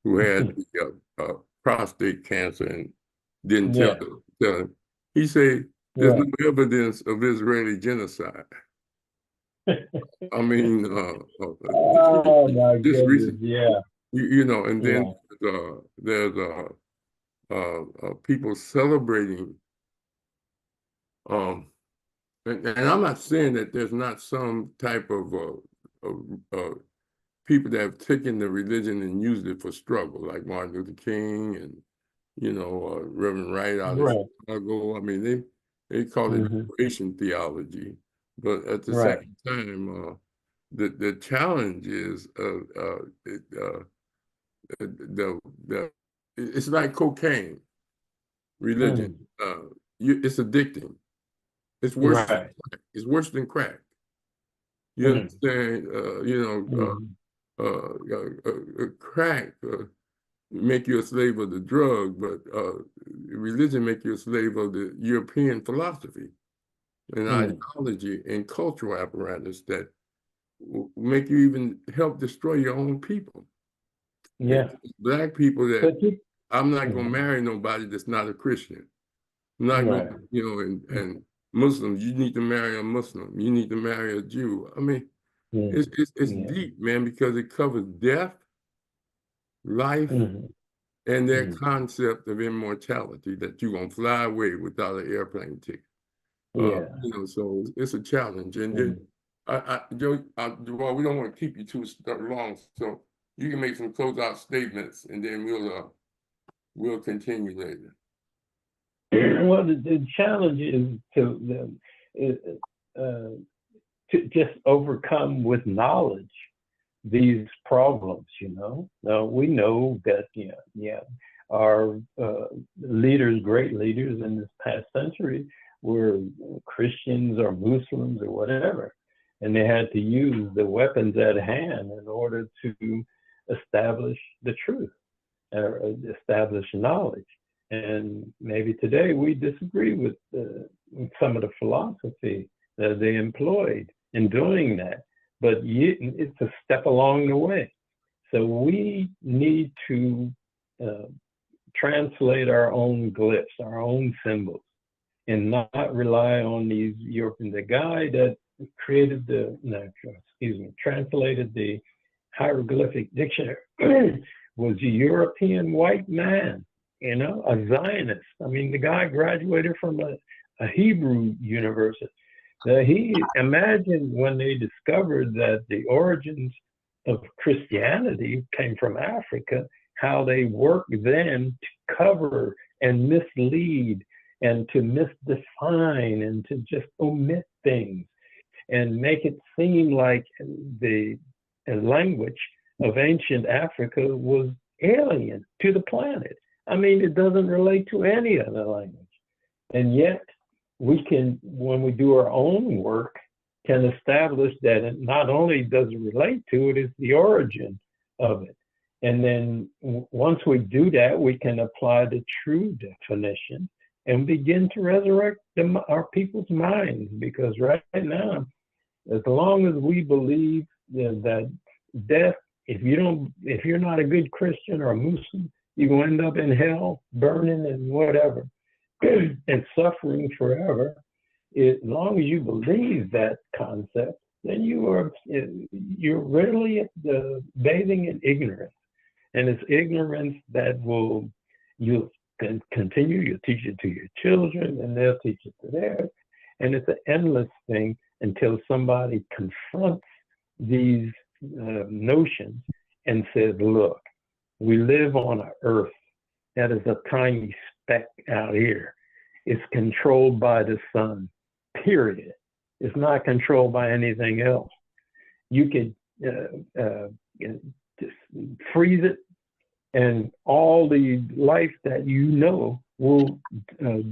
who had prostate cancer and didn't tell him. He said, there's no evidence of Israeli genocide. I mean, oh my goodness, recent, yeah. You know, and then there's people celebrating. And I'm not saying that there's not some type of people that have taken the religion and used it for struggle, like Martin Luther King and, you know, Reverend Wright out of Chicago. I mean, they call it liberation theology, but at the same time, the challenge is it's like cocaine, religion. It's addicting. It's worse than crack. It's worse than crack. You understand? Crack make you a slave of the drug, but religion make you a slave of the European philosophy and ideology and cultural apparatus that make you even help destroy your own people. Yeah. Black people that I'm not going to marry nobody that's not a Christian. I'm not going to, you know, and Muslims, you need to marry a Muslim. You need to marry a Jew. I mean, it's deep, man, because it covers death, life, and their concept of immortality, that you're going to fly away without an airplane ticket. You know, so it's a challenge. And then, Joe, well, we don't want to keep you too long, so you can make some closeout statements, and then we'll continue later. Well, the challenge is to just overcome with knowledge these problems, you know. Now, we know that, our leaders, great leaders in this past century were Christians or Muslims or whatever, and they had to use the weapons at hand in order to establish the truth or establish knowledge. And maybe today we disagree with some of the philosophy that they employed in doing that, but it's a step along the way. So we need to translate our own glyphs, our own symbols, and not rely on these European. The guy that created translated the hieroglyphic dictionary was a European white man, you know, a Zionist. I mean, the guy graduated from a Hebrew university. He imagined when they discovered that the origins of Christianity came from Africa, how they worked then to cover and mislead and to misdefine and to just omit things and make it seem like the language of ancient Africa was alien to the planet. I mean, it doesn't relate to any other language. And yet we can, when we do our own work, can establish that it not only does it relate to it, it's the origin of it. And then once we do that, we can apply the true definition and begin to resurrect our people's minds. Because right now, as long as we believe that death, if you're not a good Christian or a Muslim, you're going to end up in hell, burning and whatever, and suffering forever. As long as you believe that concept, then you're really bathing in ignorance. And it's ignorance that you'll continue, you'll teach it to your children, and they'll teach it to theirs. And it's an endless thing until somebody confronts these notions and says, look, we live on an earth that is a tiny speck out here. It's controlled by the sun, period. It's not controlled by anything else. You could just freeze it, and all the life that you know will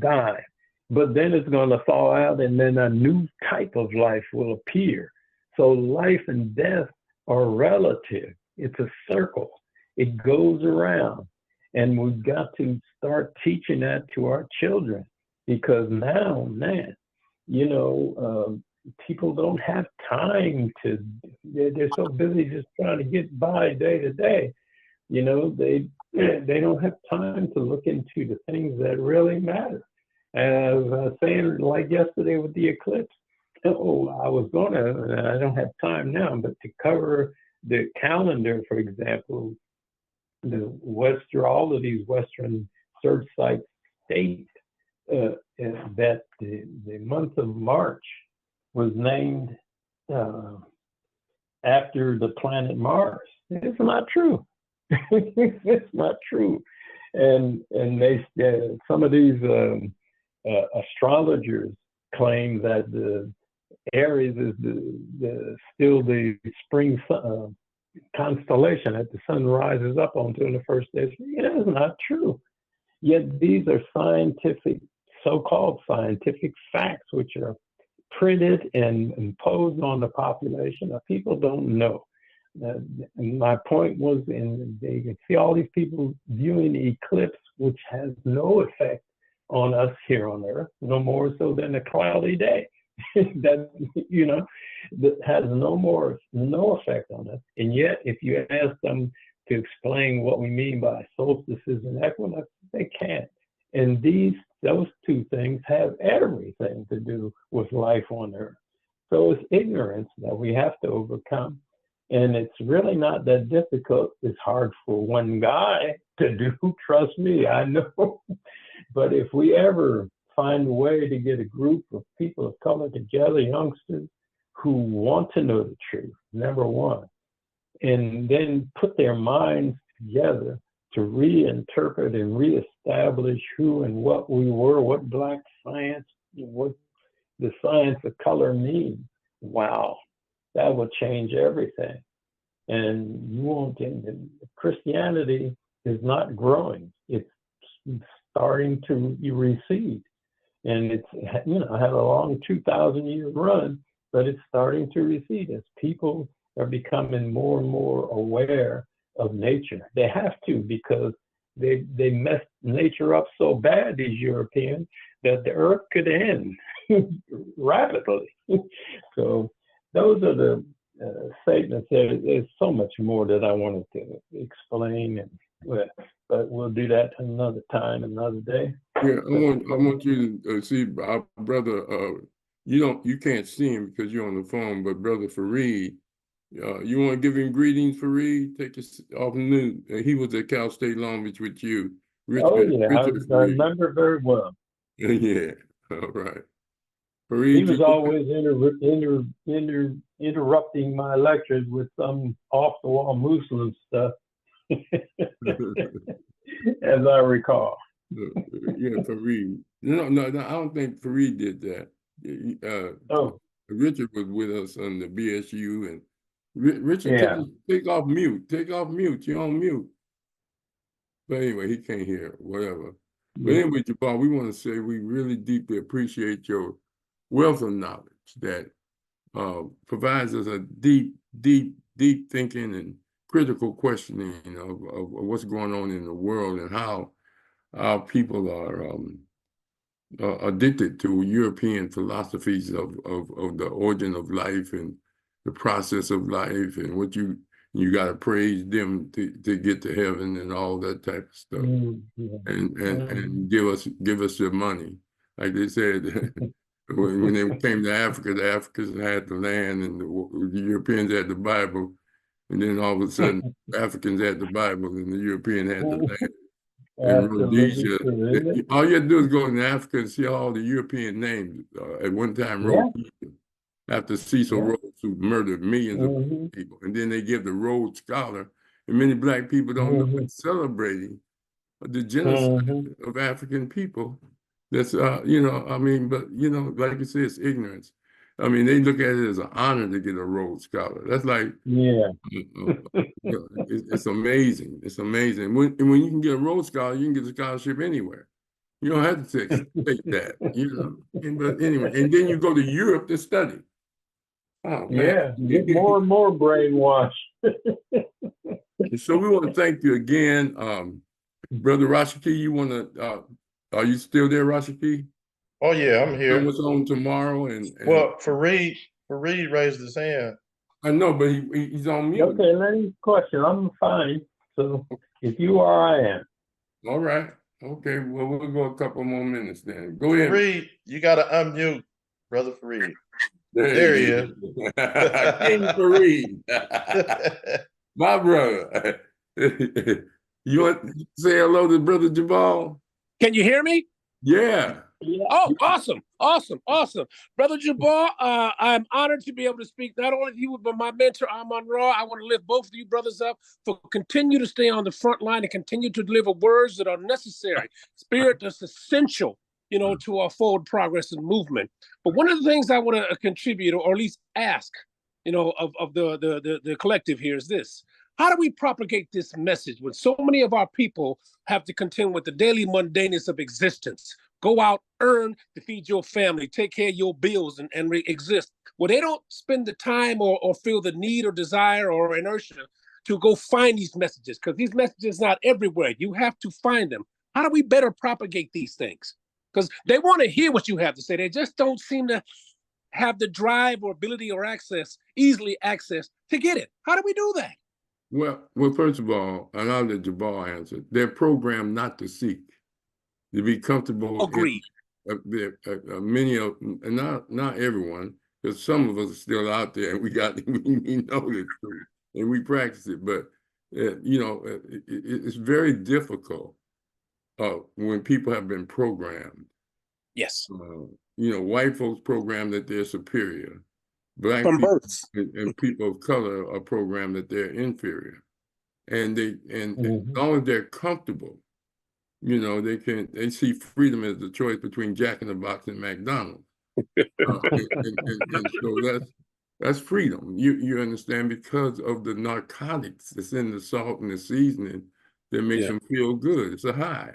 die. But then it's going to thaw out, and then a new type of life will appear. So life and death are relative. It's a circle. It goes around. And we've got to start teaching that to our children, because now, man, you know, people don't have time they're so busy just trying to get by day to day. You know, they don't have time to look into the things that really matter. As I was saying, like yesterday with the eclipse, I don't have time now, but to cover the calendar, for example, all of these Western search sites state that the month of March was named after the planet Mars. It's not true. It's not true. And some of these astrologers claim that the Aries is still the spring constellation that the sun rises up onto in the first day. It is not true. Yet these are so-called scientific facts, which are printed and imposed on the population. People don't know. My point was, they can see all these people viewing the eclipse, which has no effect on us here on Earth, no more so than a cloudy day. That, you know, that has no effect on us. And yet, if you ask them to explain what we mean by solstices and equinox, they can't. And those two things have everything to do with life on Earth. So it's ignorance that we have to overcome. And it's really not that difficult. It's hard for one guy to do, trust me, I know. But if we ever find a way to get a group of people of color together, youngsters who want to know the truth, number one, and then put their minds together to reinterpret and reestablish who and what we were, what Black science, what the science of color means. Wow, that would change everything. And you won't, Christianity is not growing. It's starting to recede. And it's, you know, had a long 2,000-year run, but it's starting to recede as people are becoming more and more aware of nature. They have to, because they messed nature up so bad, these Europeans, that the earth could end rapidly. So those are the statements. There's so much more that I wanted to explain, but we'll do that another time, another day. Yeah, I want you to see our brother. You can't see him because you're on the phone, but brother Fareed, you want to give him greetings, Fareed? Take us off new. He was at Cal State Long Beach with you. Richard I remember very well. Yeah, all right. Fareed, He was always interrupting my lectures with some off-the-wall Muslim stuff, as I recall. Yeah, Fareed. No, I don't think Fareed did that. Richard was with us on the BSU, and Richard, take off mute. Take off mute. You're on mute. But anyway, he can't hear, whatever. But anyway, Jubal, we want to say we really deeply appreciate your wealth of knowledge that provides us a deep thinking and critical questioning of what's going on in the world and how our people are addicted to European philosophies of the origin of life and the process of life, and what you got to praise them to get to heaven and all that type of stuff, and give us your money, like they said. When they came to Africa, the Africans had the land and the Europeans had the Bible, and then all of a sudden Africans had the Bible and the European had the land. And Rhodesia, all you had to do is go in Africa and see all the European names. At one time, Rhodesia, after Cecil Rhodes, who murdered millions of people. And then they give the Rhodes Scholar, and many Black people don't know it's celebrating the genocide of African people. That's, but, like you said, it's ignorance. I mean, they look at it as an honor to get a Rhodes Scholar. That's like, it's amazing. It's amazing. When you can get a Rhodes Scholar, you can get a scholarship anywhere. You don't have to take that, But anyway, and then you go to Europe to study. Oh, man. Get more and more brainwashed. So we want to thank you again. Brother Rashiki, you want to, are you still there, Rashiki? Oh, yeah, I'm here. What's on tomorrow? And well, Fareed raised his hand. I know, but he's on mute. Okay, let me question. I'm fine. So if you are, I am. All right. Okay, well, we'll go a couple more minutes then. Go ahead. Fareed, you got to unmute, Brother Fareed. There he is. King Fareed. My brother. You want to say hello to Brother Jubal? Can you hear me? Yeah. Oh, awesome. Brother Jubal, I'm honored to be able to speak not only to you, but my mentor, Amon Rahh. I want to lift both of you brothers up for continue to stay on the front line and continue to deliver words that are necessary, spirit that's essential, to our forward progress and movement. But one of the things I want to contribute, or at least ask, of the collective here is this. How do we propagate this message when so many of our people have to contend with the daily mundaneness of existence? Go out, earn to feed your family, take care of your bills and exist. Well, they don't spend the time or feel the need or desire or inertia to go find these messages, because these messages are not everywhere. You have to find them. How do we better propagate these things? Because they want to hear what you have to say. They just don't seem to have the drive or ability or easily access to get it. How do we do that? Well, first of all, and I'll let Jubal answer, they're programmed not to seek, to be comfortable. Agreed. Many of, and not everyone, because some of us are still out there and we know the truth and we practice it. But, it's very difficult when people have been programmed. Yes. White folks programmed that they're superior. Black From people birth. and people of color are programmed that they're inferior, and as long as they're comfortable, they see freedom as the choice between Jack in the Box and McDonald's, and so that's freedom. You understand, because of the narcotics that's in the salt and the seasoning that makes them feel good. It's a high.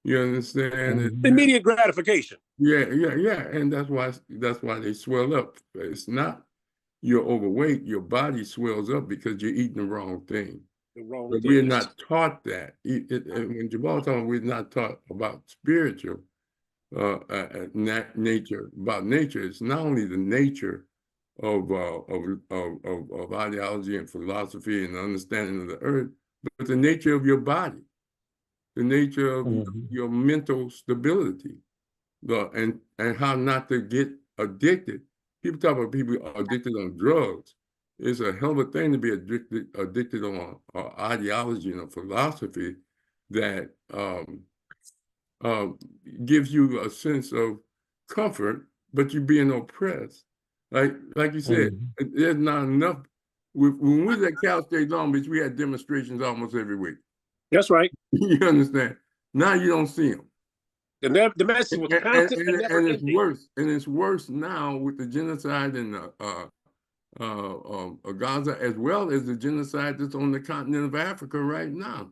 You understand? Immediate gratification. Yeah, and that's why they swell up. It's not you're overweight, your body swells up because you're eating the wrong thing. The wrong But things. we're not taught that. When Jubal talking, we're not taught about spiritual nature. About nature, it's not only the nature of ideology and philosophy and understanding of the earth, but the nature of your body, the nature of your mental stability, and how not to get addicted. People talk about people addicted on drugs. It's a hell of a thing to be addicted on ideology and a philosophy that gives you a sense of comfort, but you're being oppressed. Like you said, there's not enough. When we was at Cal State Long Beach, we had demonstrations almost every week. That's right. You understand? Now you don't see them. The message was constant and never it's ending. worse. And it's worse now with the genocide in Gaza, as well as the genocide that's on the continent of Africa right now.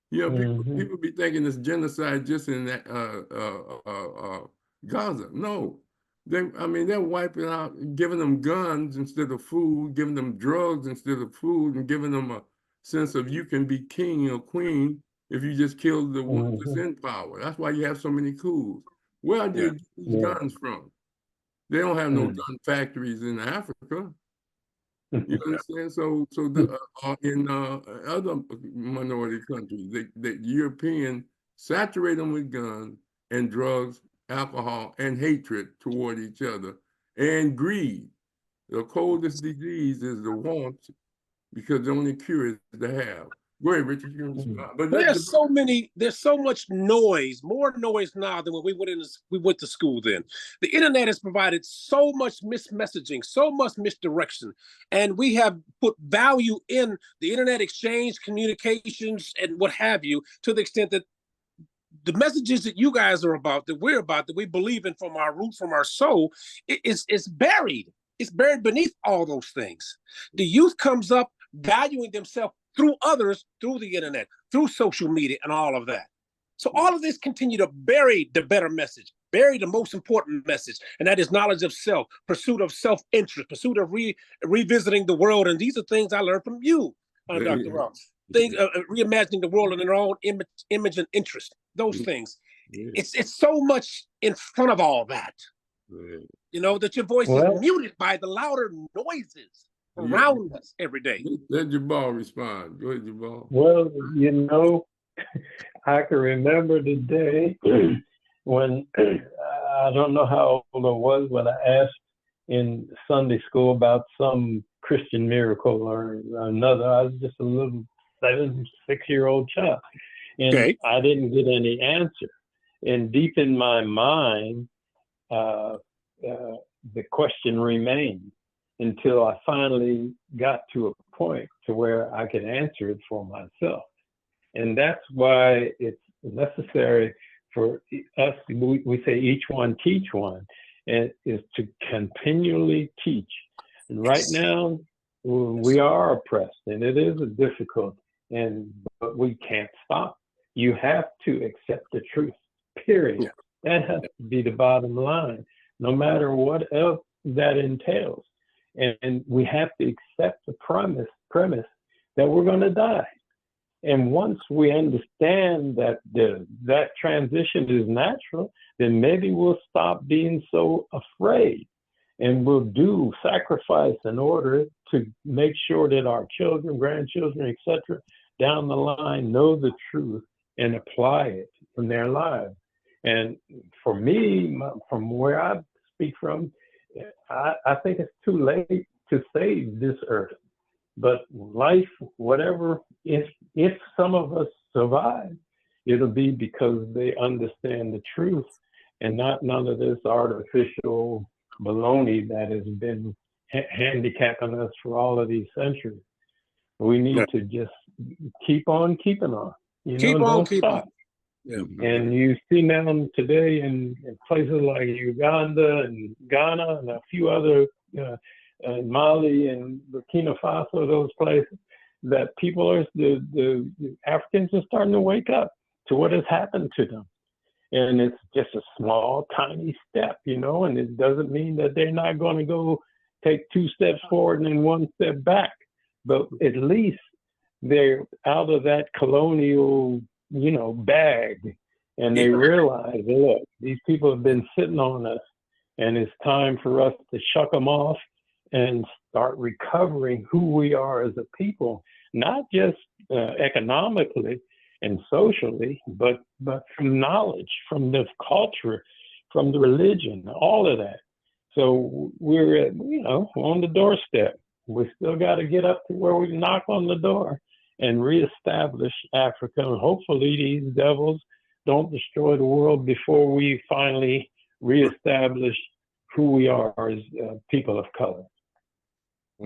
You know, people be thinking it's genocide just in that Gaza. No, they're wiping out, giving them guns instead of food, giving them drugs instead of food, and giving them a sense of you can be king or queen if you just kill the one that's in power. That's why you have so many coups. Where do they get these guns from? They don't have no gun factories in Africa. You understand? So in other minority countries, the European saturate them with guns and drugs, alcohol, and hatred toward each other, and greed. The coldest disease is the want, because the only cure is to have. Go ahead, Richard. You can respond. But there's so much noise, more noise now than when we went to school then. The internet has provided so much mismessaging, so much misdirection, and we have put value in the internet exchange, communications, and what have you, to the extent that the messages that you guys are about, that we're about, that we believe in from our root, from our soul, it's buried. It's buried beneath all those things. The youth comes up valuing themselves through others, through the internet, through social media, and all of that. So all of this continue to bury the better message, bury the most important message, and that is knowledge of self, pursuit of self-interest, pursuit of revisiting the world. And these are things I learned from you, Dr. Ross. Things, reimagining the world in their own image and interest. Those things. It's so much in front of all that. You know, that your voice is muted by the louder noises around us every day. Let Jubal respond. Go ahead, Jubal. Well, you know, I can remember the day when I don't know how old I was when I asked in Sunday school about some Christian miracle or another. I was just a little 6-year-old child, and I didn't get any answer. And deep in my mind, the question remained until I finally got to a point to where I could answer it for myself. And that's why it's necessary for us, we say each one teach one, and is to continually teach. And right now, we are oppressed, and it is difficult, but we can't stop. You have to accept the truth, period. That has to be the bottom line, no matter what else that entails. And we have to accept the premise that we're going to die. And once we understand that that transition is natural, then maybe we'll stop being so afraid, and we'll do sacrifice in order to make sure that our children, grandchildren, etc., down the line know the truth and apply it in their lives. And for me, from where I speak from, I think it's too late to save this earth. But life, whatever, if some of us survive, it'll be because they understand the truth and not none of this artificial baloney that has been handicapping us for all of these centuries. We need to just keep on keeping on. Don't stop. And you see now today in places like Uganda and Ghana and a few other, Mali and Burkina Faso, those places, that the Africans are starting to wake up to what has happened to them. And it's just a small, tiny step, and it doesn't mean that they're not going to go take 2 steps forward and then 1 step back. But at least they're out of that colonial, bag, and they Yeah. realize, look, these people have been sitting on us, and it's time for us to shuck them off and start recovering who we are as a people, not just economically and socially, but from knowledge, from the culture, from the religion, all of that. So we're on the doorstep. We still got to get up to where we knock on the door and reestablish Africa. And hopefully these devils don't destroy the world before we finally reestablish who we are as people of color.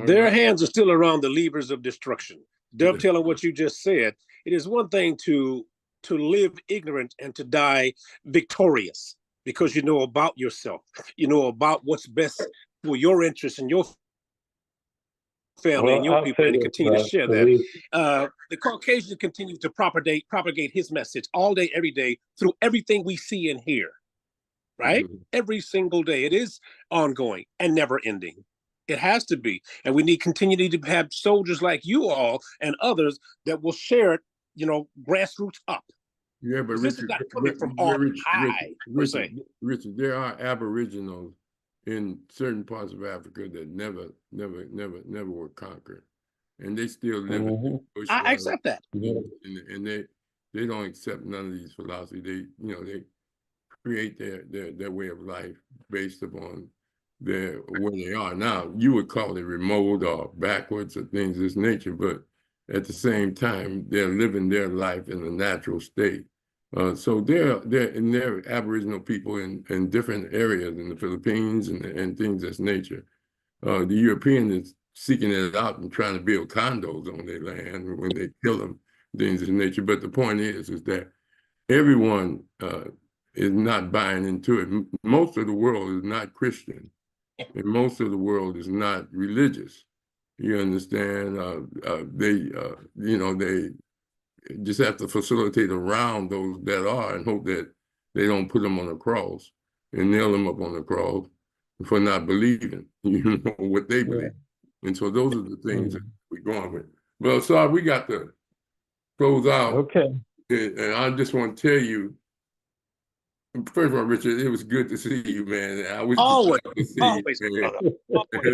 Their hands are still around the levers of destruction. Dovetailing what you just said, it is one thing to live ignorant and to die victorious because you know about yourself, you know about what's best for your interests and your family and your people, and continue to share that. The Caucasians continue to propagate his message all day, every day, through everything we see and hear, right? Every single day. It is ongoing and never ending. It has to be. And we need continually to have soldiers like you all and others that will share it, grassroots up. Yeah, but this is not coming from on high, Richard, there are Aboriginals in certain parts of Africa that never were conquered, and they still live in the bush. I accept that. And they don't accept none of these philosophies. They create their way of life based upon where they are. Now, you would call it remote or backwards or things of this nature, but at the same time, they're living their life in a natural state. So they're Aboriginal people in different areas in the Philippines and things of this nature. The European is seeking it out and trying to build condos on their land when they kill them, things of this nature. But the point is that everyone is not buying into it. Most of the world is not Christian, and most of the world is not religious. You understand? They just have to facilitate around those that are and hope that they don't put them on the cross and nail them up on the cross for not believing, what they believe. And so those are the things that we're going with. Well, sorry, we got to close out. Okay. And I just want to tell you, first of all, Richard, it was good to see you, man. I wish always, to see always, you, brother.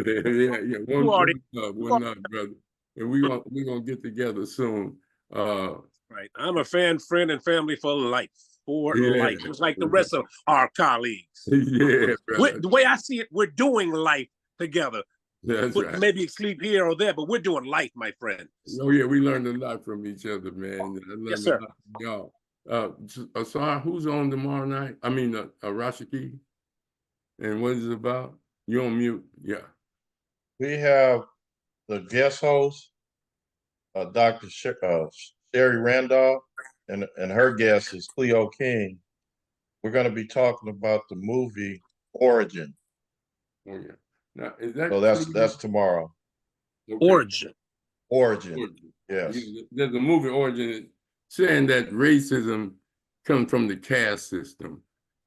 yeah. One love, brother. And we're gonna get together soon. Right. I'm a fan, friend, and family for life. Life, just like the rest of our colleagues. Yeah, brother. The way I see it, we're doing life together. That's right. Maybe sleep here or there, but we're doing life, my friend. Oh yeah, we learned a lot from each other, man. Yes, sir. Y'all. Asar, who's on tomorrow night? I mean, Rashiki. And what is it about? You're on mute. Yeah. We have the guest host, Dr. Sherry Randolph, and her guest is Cleo King. We're going to be talking about the movie Origin. Oh yeah. Now, is that so that's tomorrow. Okay. Origin. Yes. There's a movie Origin saying that racism comes from the caste system.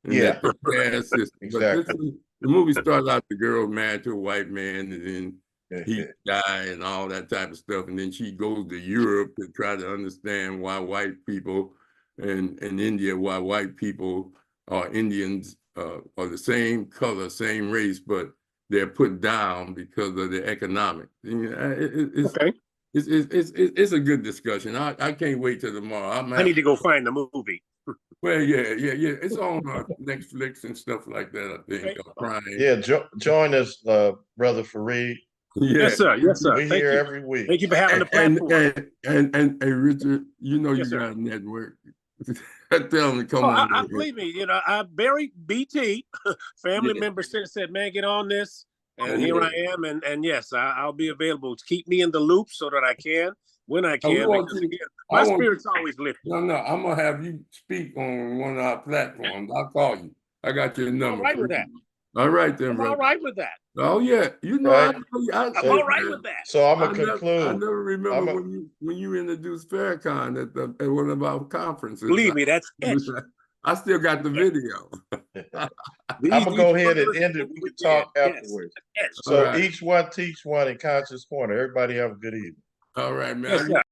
Yeah. The caste system. Exactly. The movie starts out the girl married to a white man, and then he died and all that type of stuff. And then she goes to Europe to try to understand why white people and India, why white people or Indians are the same color, same race, but they're put down because of the economic. It's a good discussion. I can't wait till tomorrow. I need to go find the movie. Well, yeah. It's on Netflix and stuff like that, I think. Prime. Yeah, join us, Brother Fareed. Yeah. Yes, sir. We're here every week. Thank you for having the platform. And Richard, you got a network. Tell them to come on. I believe me. Barry BT, family member, said, man, get on this. And here I am. And yes, I'll be available. Keep me in the loop so that I can, when I can. My spirit's always lifted. No, I'm going to have you speak on one of our platforms. I'll call you. I got your number. All right with that. All right, then, I'm all right with that. Oh, yeah. I'm all right with that. So I'm going to conclude. I never remember when you introduced Farrakhan at one of our conferences. Believe me, that's it. I still got the video. I'm going to go ahead and end it. We can talk afterwards. So each one teach one in Conscious Corner. Everybody have a good evening. All right, man.